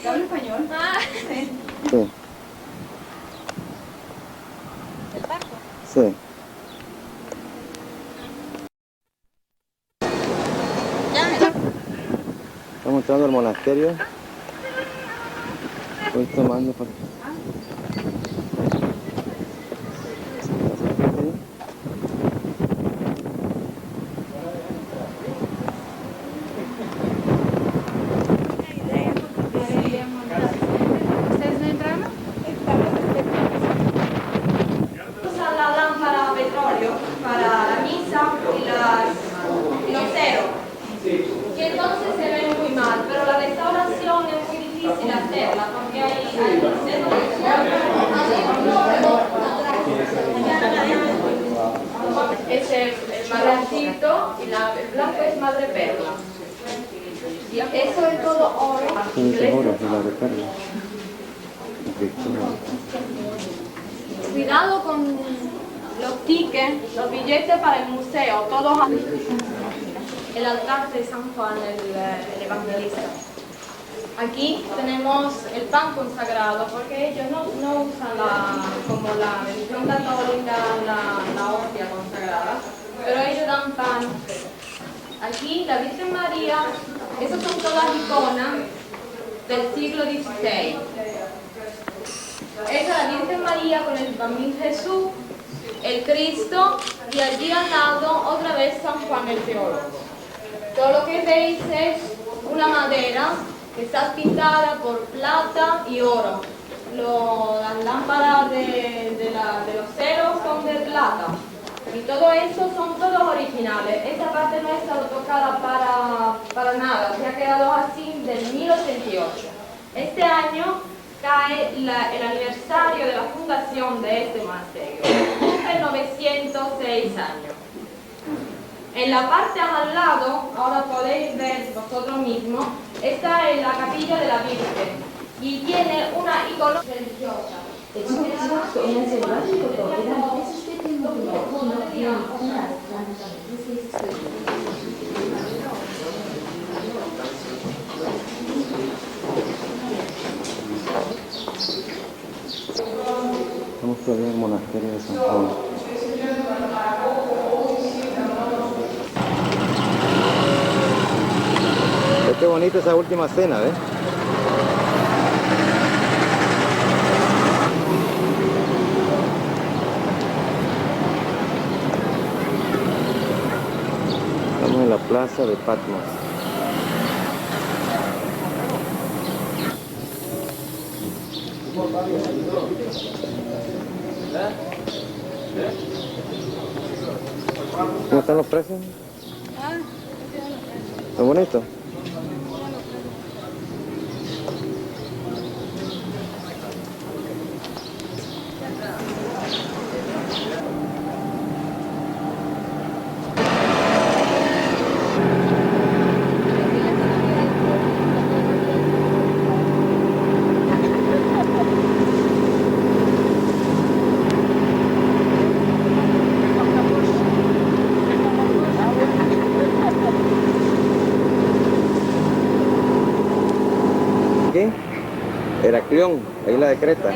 ¿Habla español? Sí. ¿El barco? Sí. Estamos entrando al monasterio. Estoy tomando para... ¿Ustedes no entraron? Usan la lámpara a petróleo para la misa y los ceros. Y entonces se ven muy mal, pero la restauración es muy difícil hacerla porque hay es el marroncito y el blanco es madre perla. Y eso es todo oro. la recarga. Cuidado con los tickets, los billetes para el museo, todos el altar de San Juan el Evangelista. Aquí tenemos el pan consagrado, porque ellos no usan como la religión católica la hostia consagrada, pero ellos dan pan. Aquí la Virgen María, esas son todas iconas del siglo XVI. Esa es la Virgen María con el Bambín Jesús, el Cristo y allí al lado otra vez San Juan el Teólogo. Todo lo que veis es una madera que está pintada por plata y oro. Las lámparas de los ceros son de plata. Y todo esto son todos originales. Esta parte no ha estado tocada para nada. Se ha quedado así del 1088. Este año cae el aniversario de la fundación de este monasterio. Cumple 906 años. En la parte al lado, ahora podéis ver vosotros mismos, esta es la capilla de la Virgen y tiene una icona religiosa. Estamos todavía en el monasterio de San Juan. Qué bonita esa última cena, ¿ves? Estamos en la plaza de Patmos. ¿Cómo están los precios? ¿Está bonito? ¿Qué? Heraclión, la isla de Creta.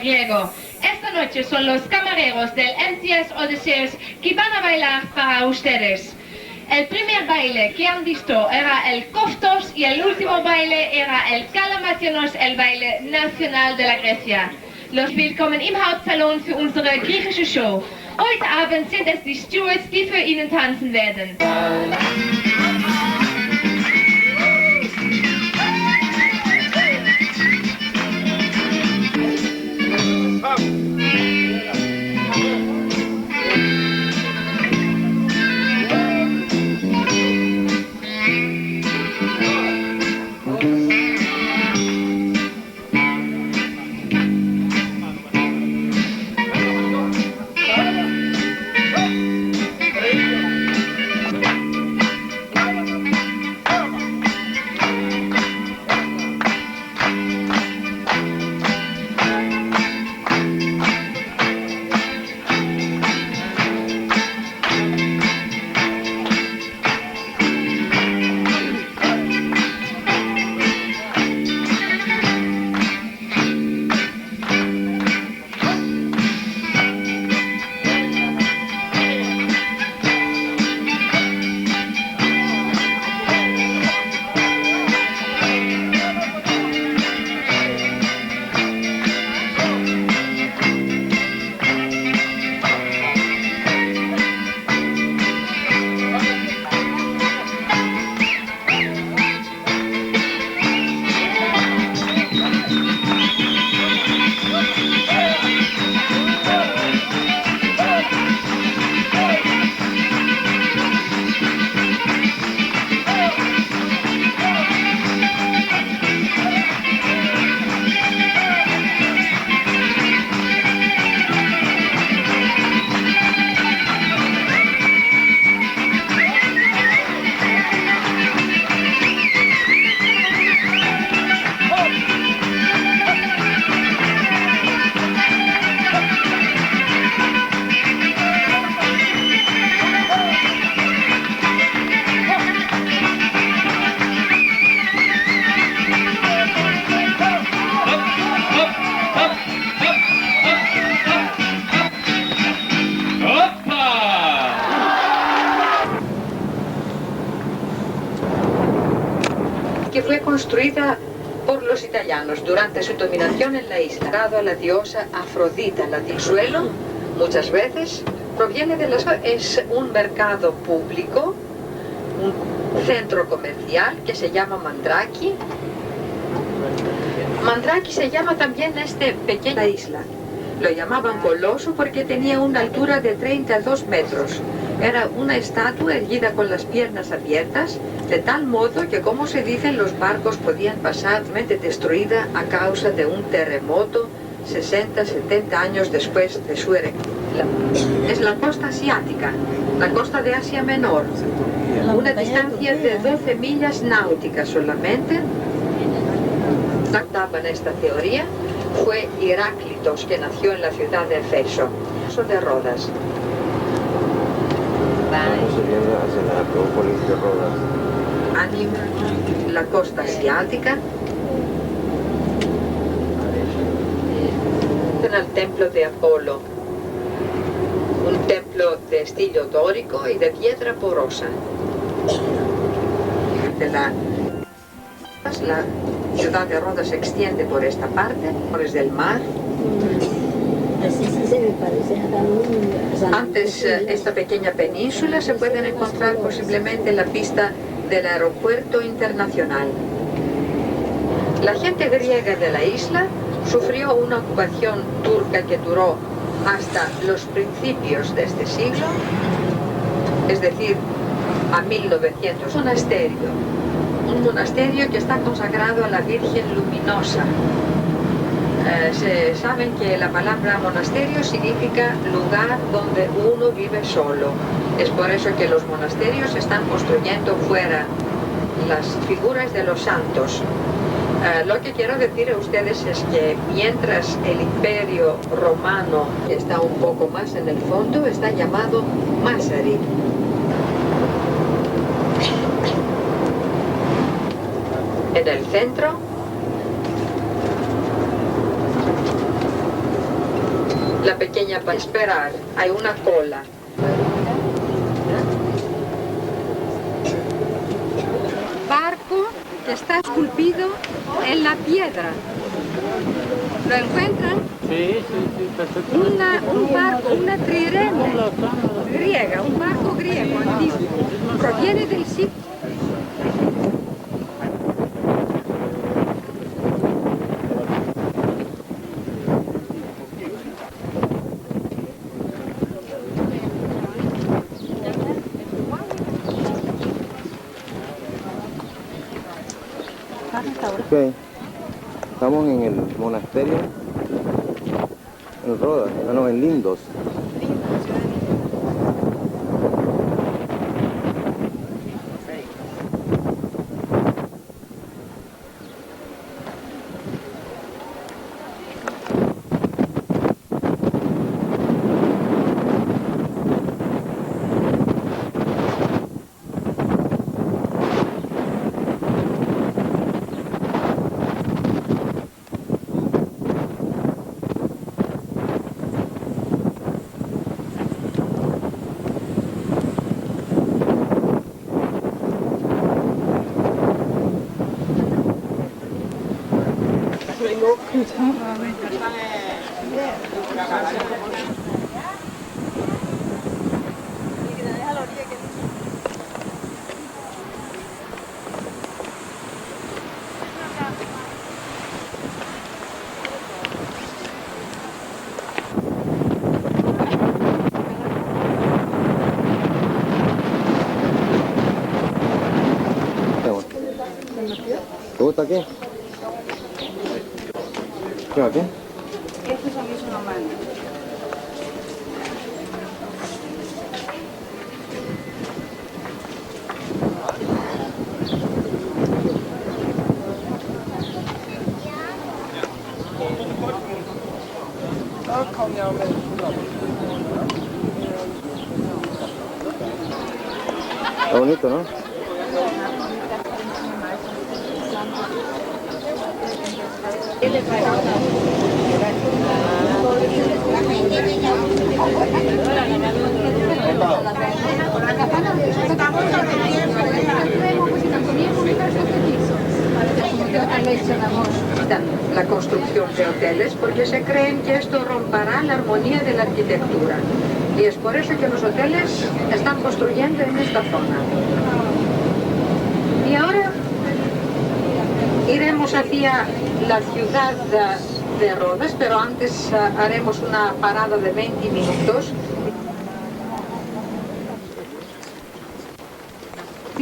Griego. Esta noche son los camareros del MTS Odysseus que van a bailar para ustedes. El primer baile que han visto era el Koftos y el último baile era el Kalamationos, el baile nacional de la Grecia. Los willkommen im Hauptsalon für unsere griechische Show. Heute Abend sind es die Stewards, die für Ihnen tanzen werden. construida por los italianos durante su dominación en la isla. A la diosa Afrodita, el suelo, muchas veces, proviene de las... Es un mercado público, un centro comercial que se llama Mandraki. Mandraki se llama también pequeña isla. Lo llamaban coloso porque tenía una altura de 32 metros. Era una estatua erguida con las piernas abiertas, de tal modo que, como se dice, los barcos podían pasar destruida a causa de un terremoto 60-70 años después de su erección. Es la costa asiática, la costa de Asia Menor, una distancia de 12 millas náuticas solamente. En esta teoría fue Heráclitos, que nació en la ciudad de Éfeso, de Rodas. Vamos subiendo hacia la Acrópolis de Rodas. Anima, la costa asiática, en el templo de Apolo, un templo de estilo dórico y de piedra porosa. La ciudad de Rodas se extiende por esta parte, por del mar. Antes, esta pequeña península se pueden encontrar posiblemente en la pista del aeropuerto internacional. La gente griega de la isla sufrió una ocupación turca que duró hasta los principios de este siglo, es decir, a 1900. Un monasterio que está consagrado a la Virgen Luminosa. Se saben que la palabra monasterio significa lugar donde uno vive solo. Es por eso que los monasterios están construyendo fuera las figuras de los santos. Lo que quiero decir a ustedes es que mientras el imperio romano, que está un poco más en el fondo, está llamado Masari. En el centro, la pequeña para esperar, hay una cola. Barco que está esculpido en la piedra. ¿Lo encuentran? Sí, perfecto. Un barco, una trireme griega, un barco griego antiguo. Proviene del sitio. Ok, estamos en el monasterio en Rodas, no, en Lindos. ¿Te gusta aquí? ¿Qué va aquí? Estos son mis romanos. Está bonito, ¿no? de hoteles porque se creen que esto romperá la armonía de la arquitectura. Y es por eso que los hoteles están construyendo en esta zona. Y ahora iremos hacia la ciudad de Rodas, pero antes haremos una parada de 20 minutos.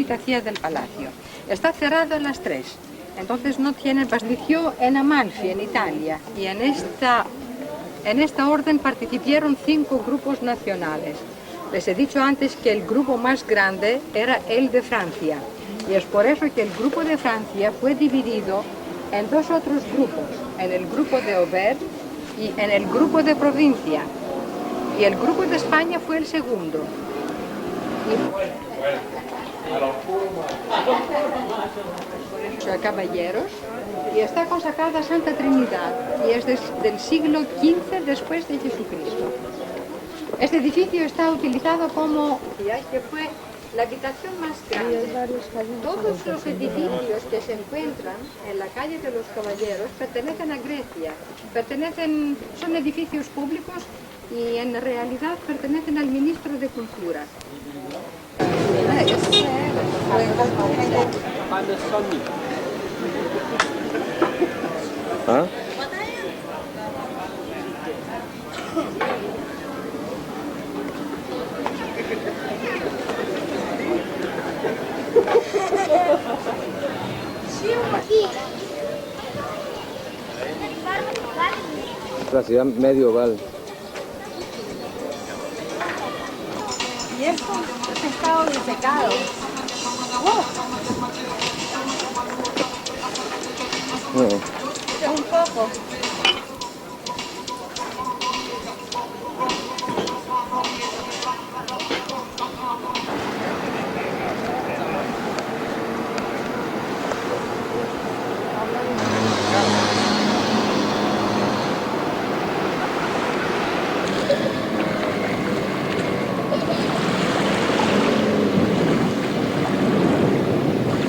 Hacia del palacio. Está cerrado a las 3, entonces no tienen paslicio en Amalfi, en Italia, y en esta orden participaron 5 grupos nacionales. Les he dicho antes que el grupo más grande era el de Francia, y es por eso que el grupo de Francia fue dividido en 2 otros grupos, en el grupo de Auvergne y en el grupo de provincia, y el grupo de España fue el segundo. A caballeros, y está consagrada a Santa Trinidad y es del siglo XV después de Jesucristo. Este edificio está utilizado como que fue la habitación más grande. Todos los edificios que se encuentran en la calle de los Caballeros pertenecen a Grecia, son edificios públicos y en realidad pertenecen al ministro de Cultura. ¿Ah? La ciudad medieval. Y esto es pescado desecado. Un poco.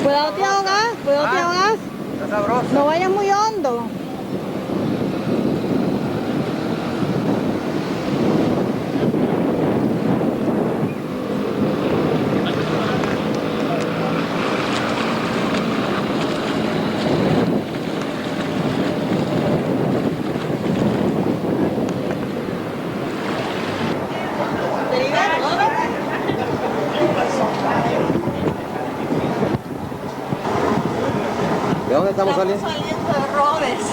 Cuidado, te ahogas, cuidado, te ahogas. Está sabroso. No vayas muy hondo. ¿De dónde estamos saliendo? Estamos saliendo de Rodes.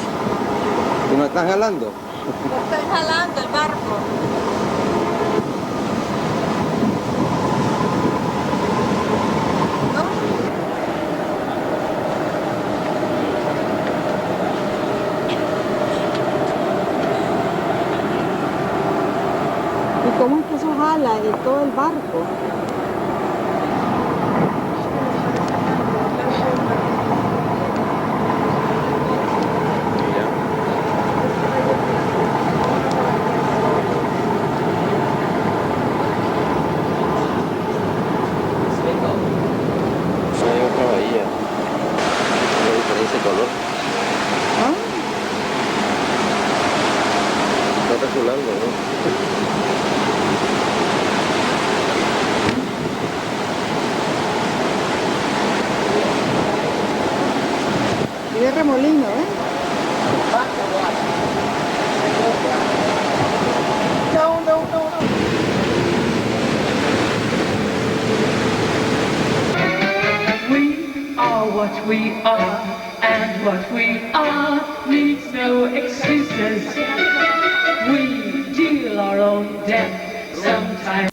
¿Y nos están jalando? Nos están jalando el barco. ¿Y cómo es que eso jala en todo el barco? Y de remolino, ¿eh? No, no, no, no. We are what we are, and what we are needs no excuses. We deal our own death sometimes.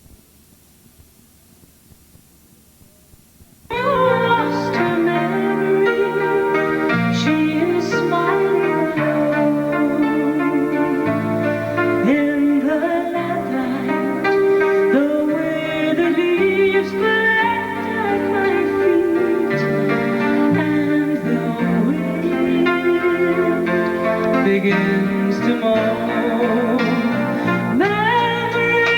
Begins to moan. Memory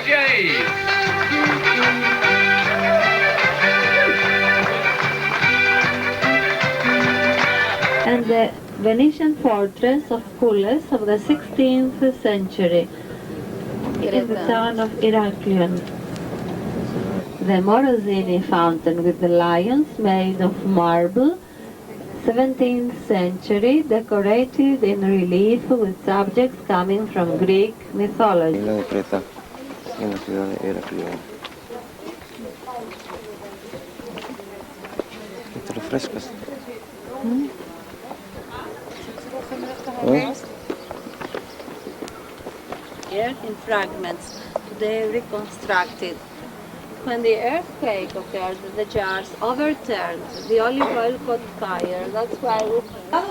DJs. And the Venetian fortress of Coules of the 16th century in the town of Heraklion. The Morosini fountain with the lions made of marble, 17th century, decorated in relief with subjects coming from Greek mythology. Isla de Creta, en la ciudad de Heraklion. ¿Te refrescas? Earth in fragments, today reconstructed. When the earthquake occurred, the jars overturned, the olive oil caught fire. That's why we...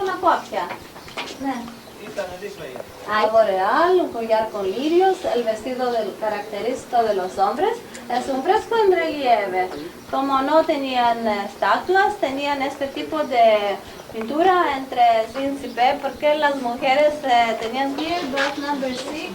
una copia. Algo real, un collar con lirios, el vestido característico de los hombres. Es un fresco en relieve. Como no tenían estatuas, tenían este tipo de pintura entre príncipe, porque las mujeres tenían here, verse number 6.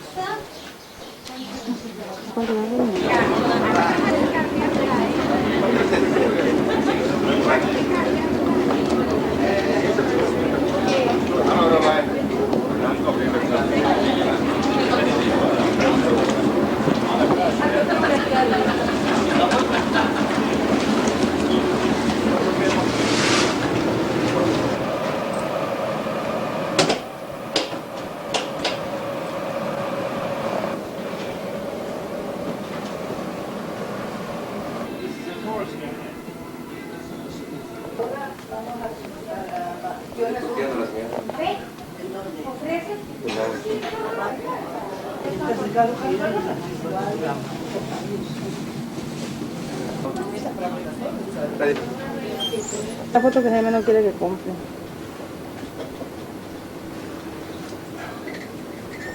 La foto que Jaime no quiere que compre.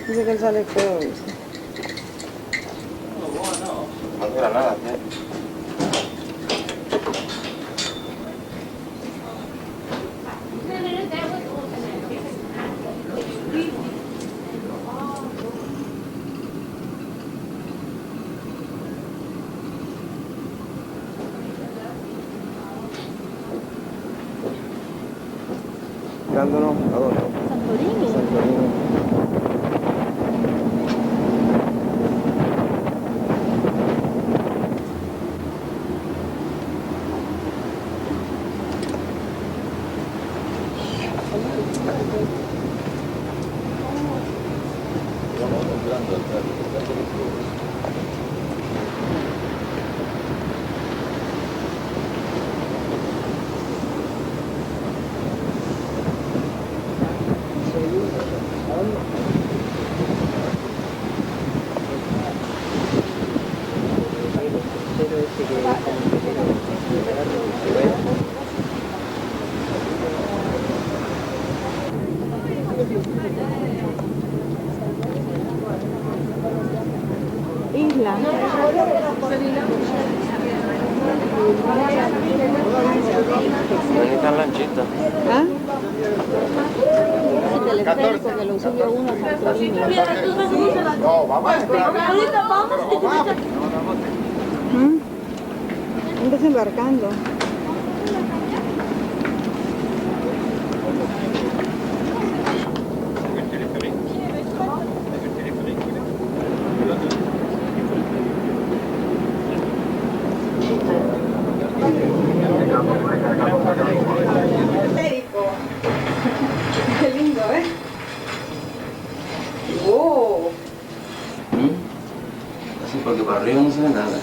Dice que él sale feo, ¿viste? No dura nada, ¿eh? Mirándonos, ¿a dónde? Santorini. Santorini. Islas. Bonita lanchita. ¿Ah? El teleférico que lo subió uno a Santorini. No, vamos a esperar. Están desembarcando. Qué lindo, ¿eh? ¡Oh! Así porque para arriba no se ve nada.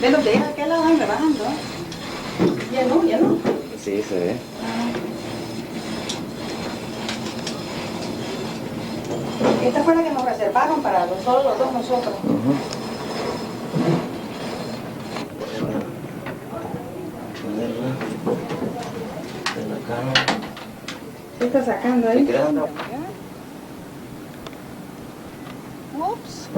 Ve los de aquel lado me bajando. Ya no, ya no. Sí, se ve. Esta fue la que nos reservaron para solo los dos nosotros. Ponerla en la cama. ¿Qué está sacando ahí? Ups.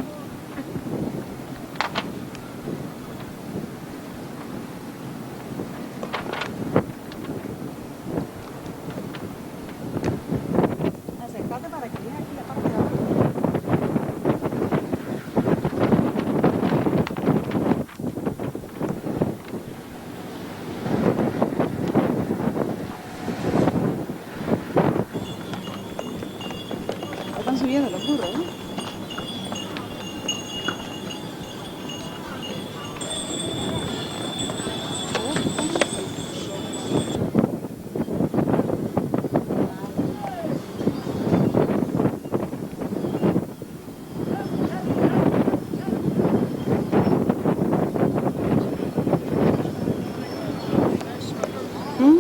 subiendo los burros, ¿no?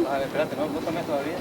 Vale, espérate, no tomes todavía.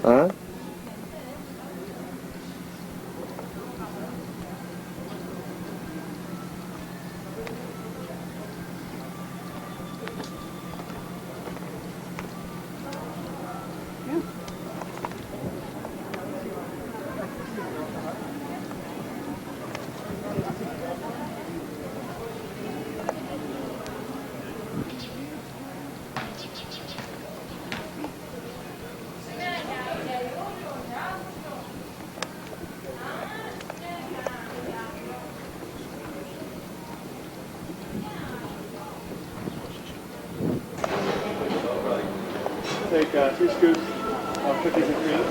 ¿Ah? Take 2 scoops of cookies and cream.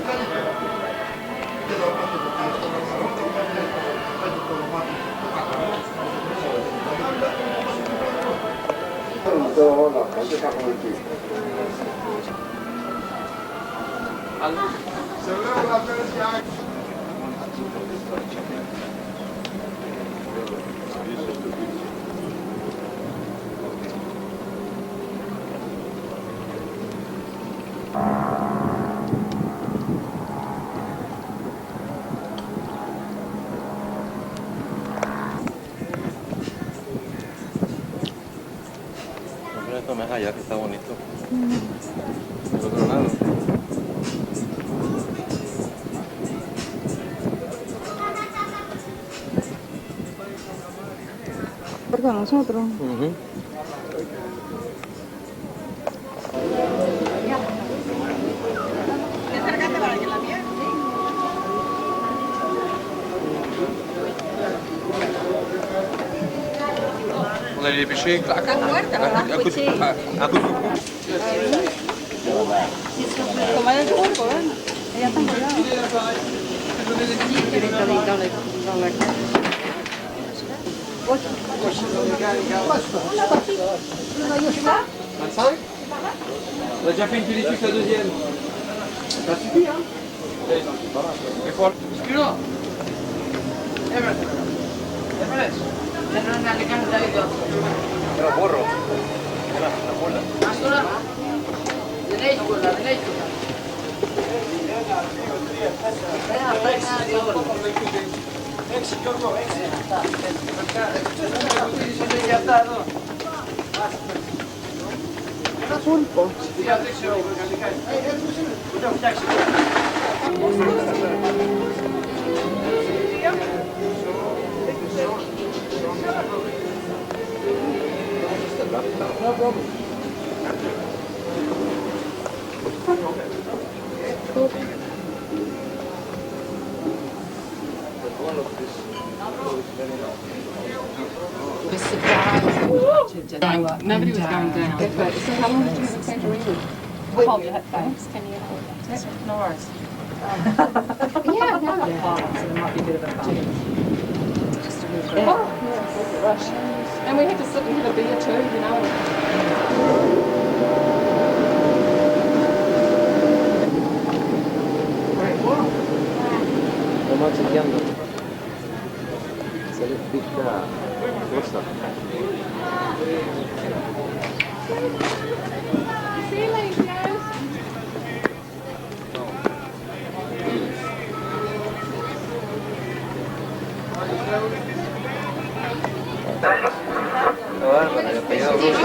Esto más allá que está bonito. Del otro lado. Por con nosotros. Onları bir şey... Como era el cuerpo, ¿eh? Ella está colgada. On a déjà fait une pellicule, la deuxième. Ça suffit, hein? C'est quoi? Excuse-moi. Te lo borro. La bola. Pulpo. No problem. Was surprised. Nobody was going down. So how long did you have in Santorini? Hold your headphones. Can you hold that? No worries. Yeah, no. So there might be a bit of a bump. Just a little bit. Oh, yes. Rush. And we had to sit and get a beer too, you know. Vamos chequeando. Se les pica cosa. See you later, guys. bárbara, el apellido ruso.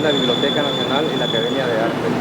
La Biblioteca Nacional y la Academia de Artes.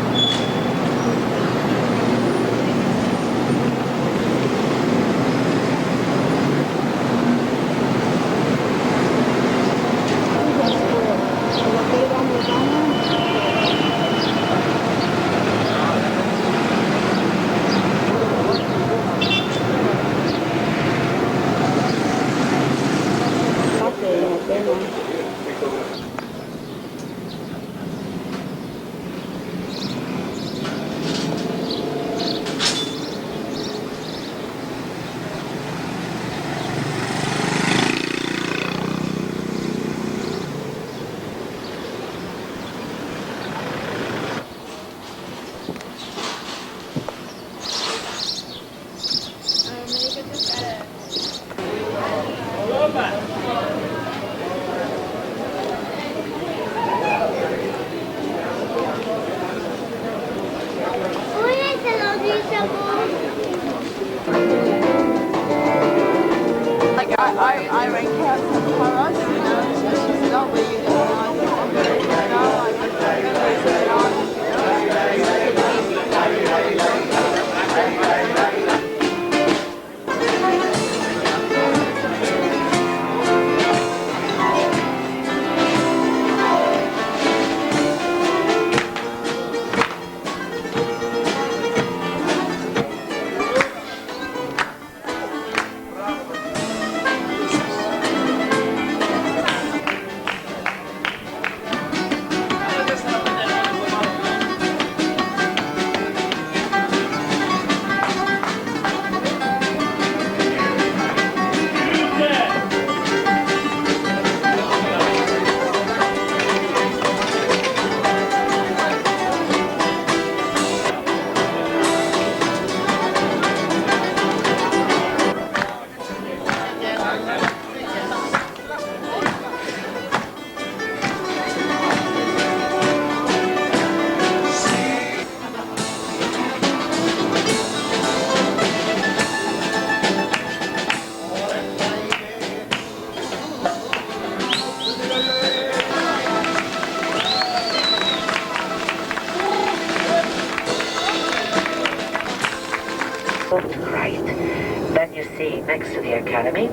see next to the academy,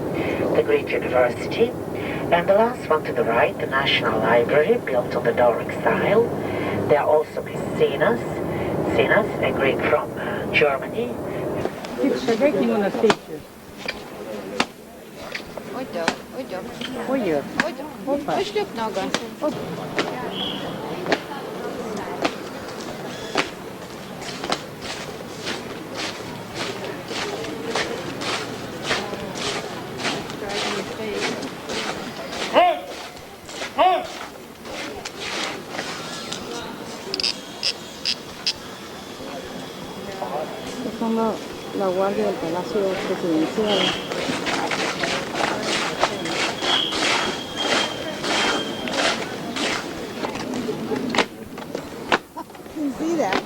the Greek university, and the last one to the right, the National Library, built on the Doric style. There are also Sinas, a Greek from Germany. Son la guardia del Palacio Presidencial. Can you see that?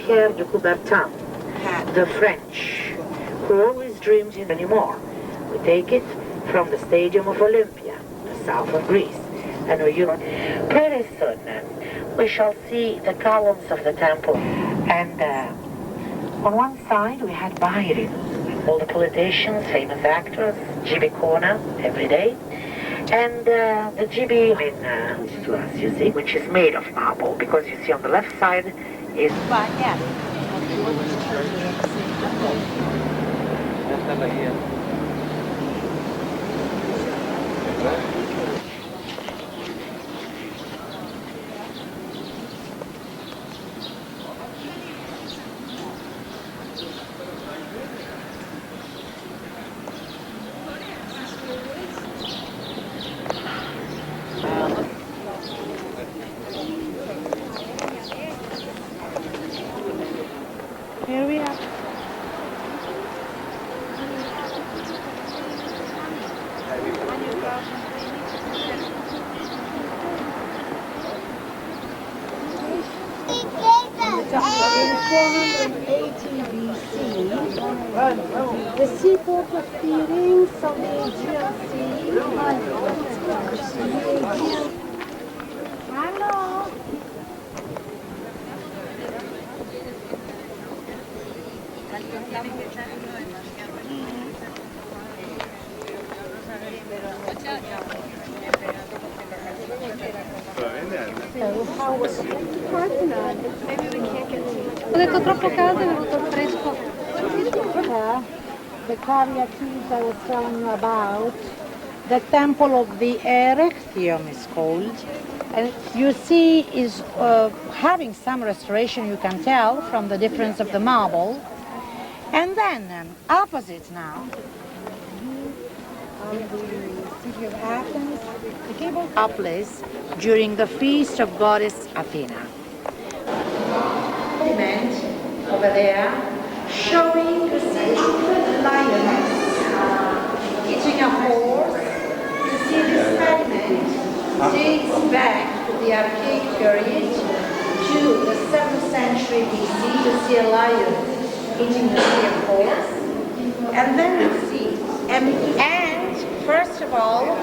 Pierre de Coubertin, the French, who always dreamed in anymore. We take it from the Stadium of Olympia, the south of Greece, and pretty soon we shall see the columns of the temple. And on one side we had Byron, all the politicians, famous actors, GB Corner every day, and the GB to us, you see, which is made of marble, because you see on the left side is Here we are. In 480 BC, the seaport of Pyrrhus on the Aegean Sea. Hello. Ho detto troppo caldo e è venuto il fresco. The Caria Keys I was telling you about, the Temple of the Erechtheion is called. And you see is having some restoration, you can tell, from the difference of the marble. And then, opposite now, on the city of Athens, the cable Acropolis during the feast of goddess Athena. Over there, showing the lioness eating a horse. You see this pediment dates back to the archaic period to the 7th century BC. You see a lion eating a horse, and then you see, and first of all,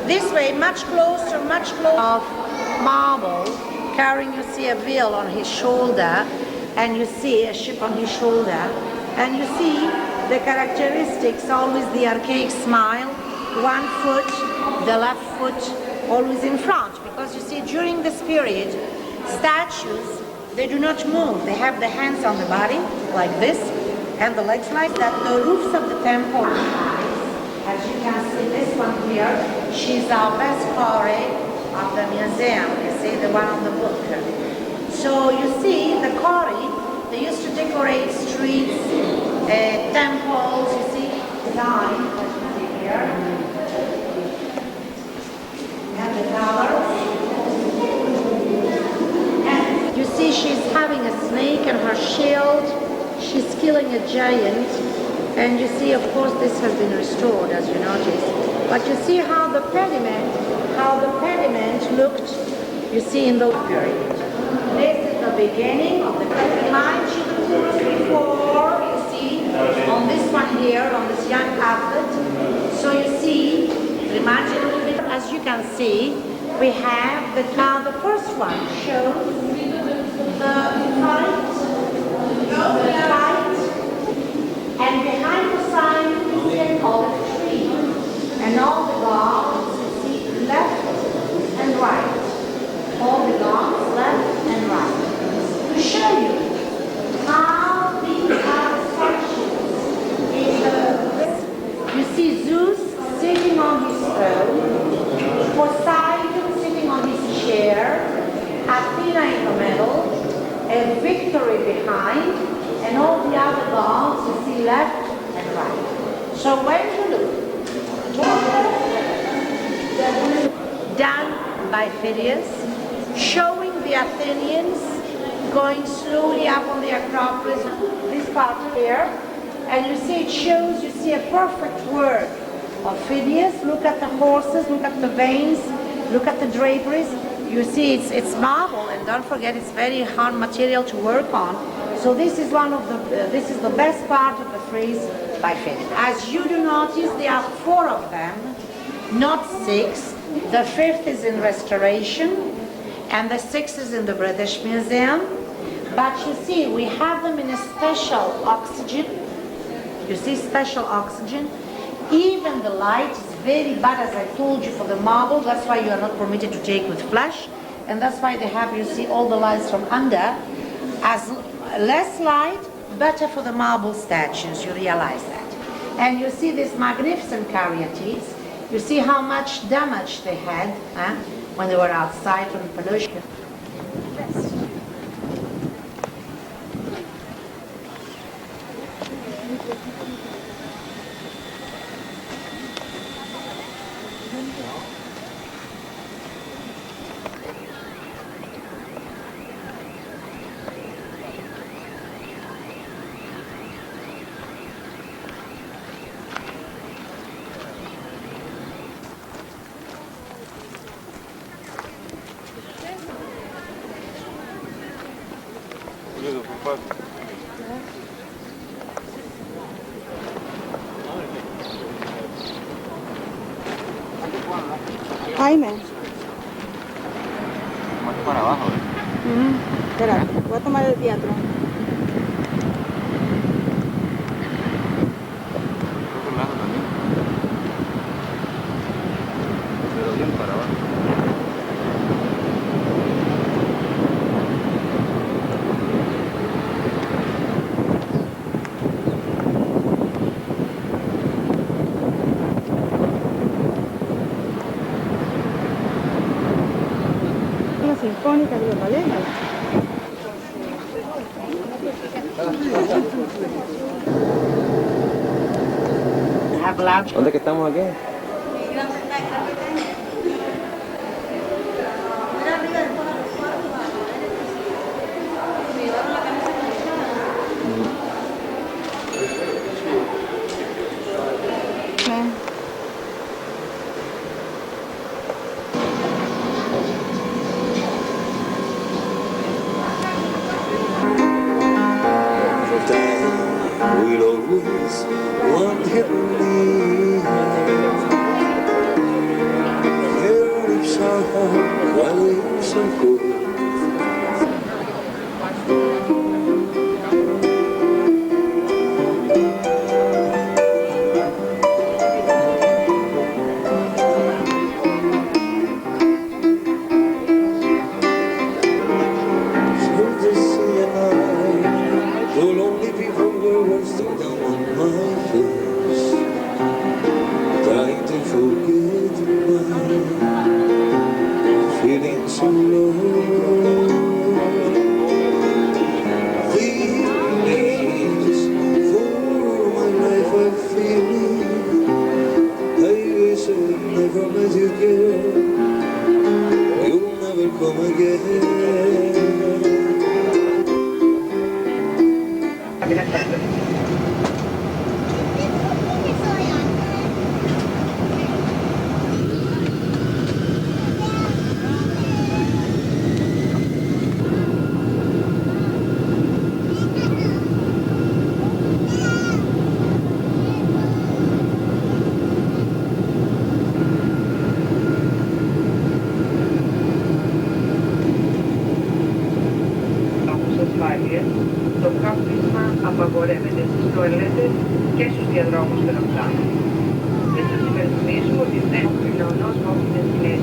this way, much closer, of marble, carrying, you see a veil on his shoulder, and you see a ship on his shoulder, and you see the characteristics, always the archaic smile, one foot, the left foot, always in front. because you see, during this period, statues, they do not move. They have the hands on the body, like this, and the legs like that. The roofs of the temple, as you can see, this one here, she's our best quarry of the museum. You see, the one on the book. So you see, the quarry, they used to decorate streets, temples, you see, design, as you see here. And the colors. And you see she's having a snake in her shield. She's killing a giant. And you see, of course, this has been restored, as you notice. But you see how the pediment looked, you see, in those periods. This is the beginning of the pediment. Remind you the course before, you see, on this one here, on this young athlete. So you see, remind you a little bit, as you can see, we have the first one shows the fight, and behind the sign you see an olive tree, and all the gods you see left and right, all the gods left and right, to show you how these are the sections in the. You see Zeus sitting on his throne, Poseidon sitting on his chair, Athena in the middle, a victory behind, and all the other gods you see left and right. So when you look, done by Phidias, showing the Athenians going slowly up on the Acropolis, this part here, and you see it shows, you see a perfect work of Phidias. Look at the horses, look at the veins, look at the draperies. You see it's marble, and don't forget it's very hard material to work on. So this is this is the best part of the frieze by Phidias. As you do notice, there are 4 of them, not 6. The 5th is in restoration, and the 6th is in the British Museum. But you see, we have them in a special oxygen. You see, special oxygen. Even the light is very bad, as I told you, for the marble. That's why you are not permitted to take with flash. And that's why they have, you see, all the lights from under. As less light, better for the marble statues. You realize that. And you see these magnificent caryatides. You see how much damage they had when they were outside from the pollution. Jaime. Para abajo. Espera, voy a tomar el teatro. Otro lado también. Pero bien para abajo. Sinfónica de Valencia. ¿Dónde que estamos aquí? We'll always want heavenly Their lips are hard while lips are cold. from where I stood down on my face, trying to forget my feeling so low. These for my life I feel it. I wish I never met you, girl. You'll never come again. Το κάπνισμα απαγορεύεται στις τουαλέτες και στους διαδρόμους των οκτάνων. Και σας υπενθυμίζουμε ότι δεν είναι ο νόμος με την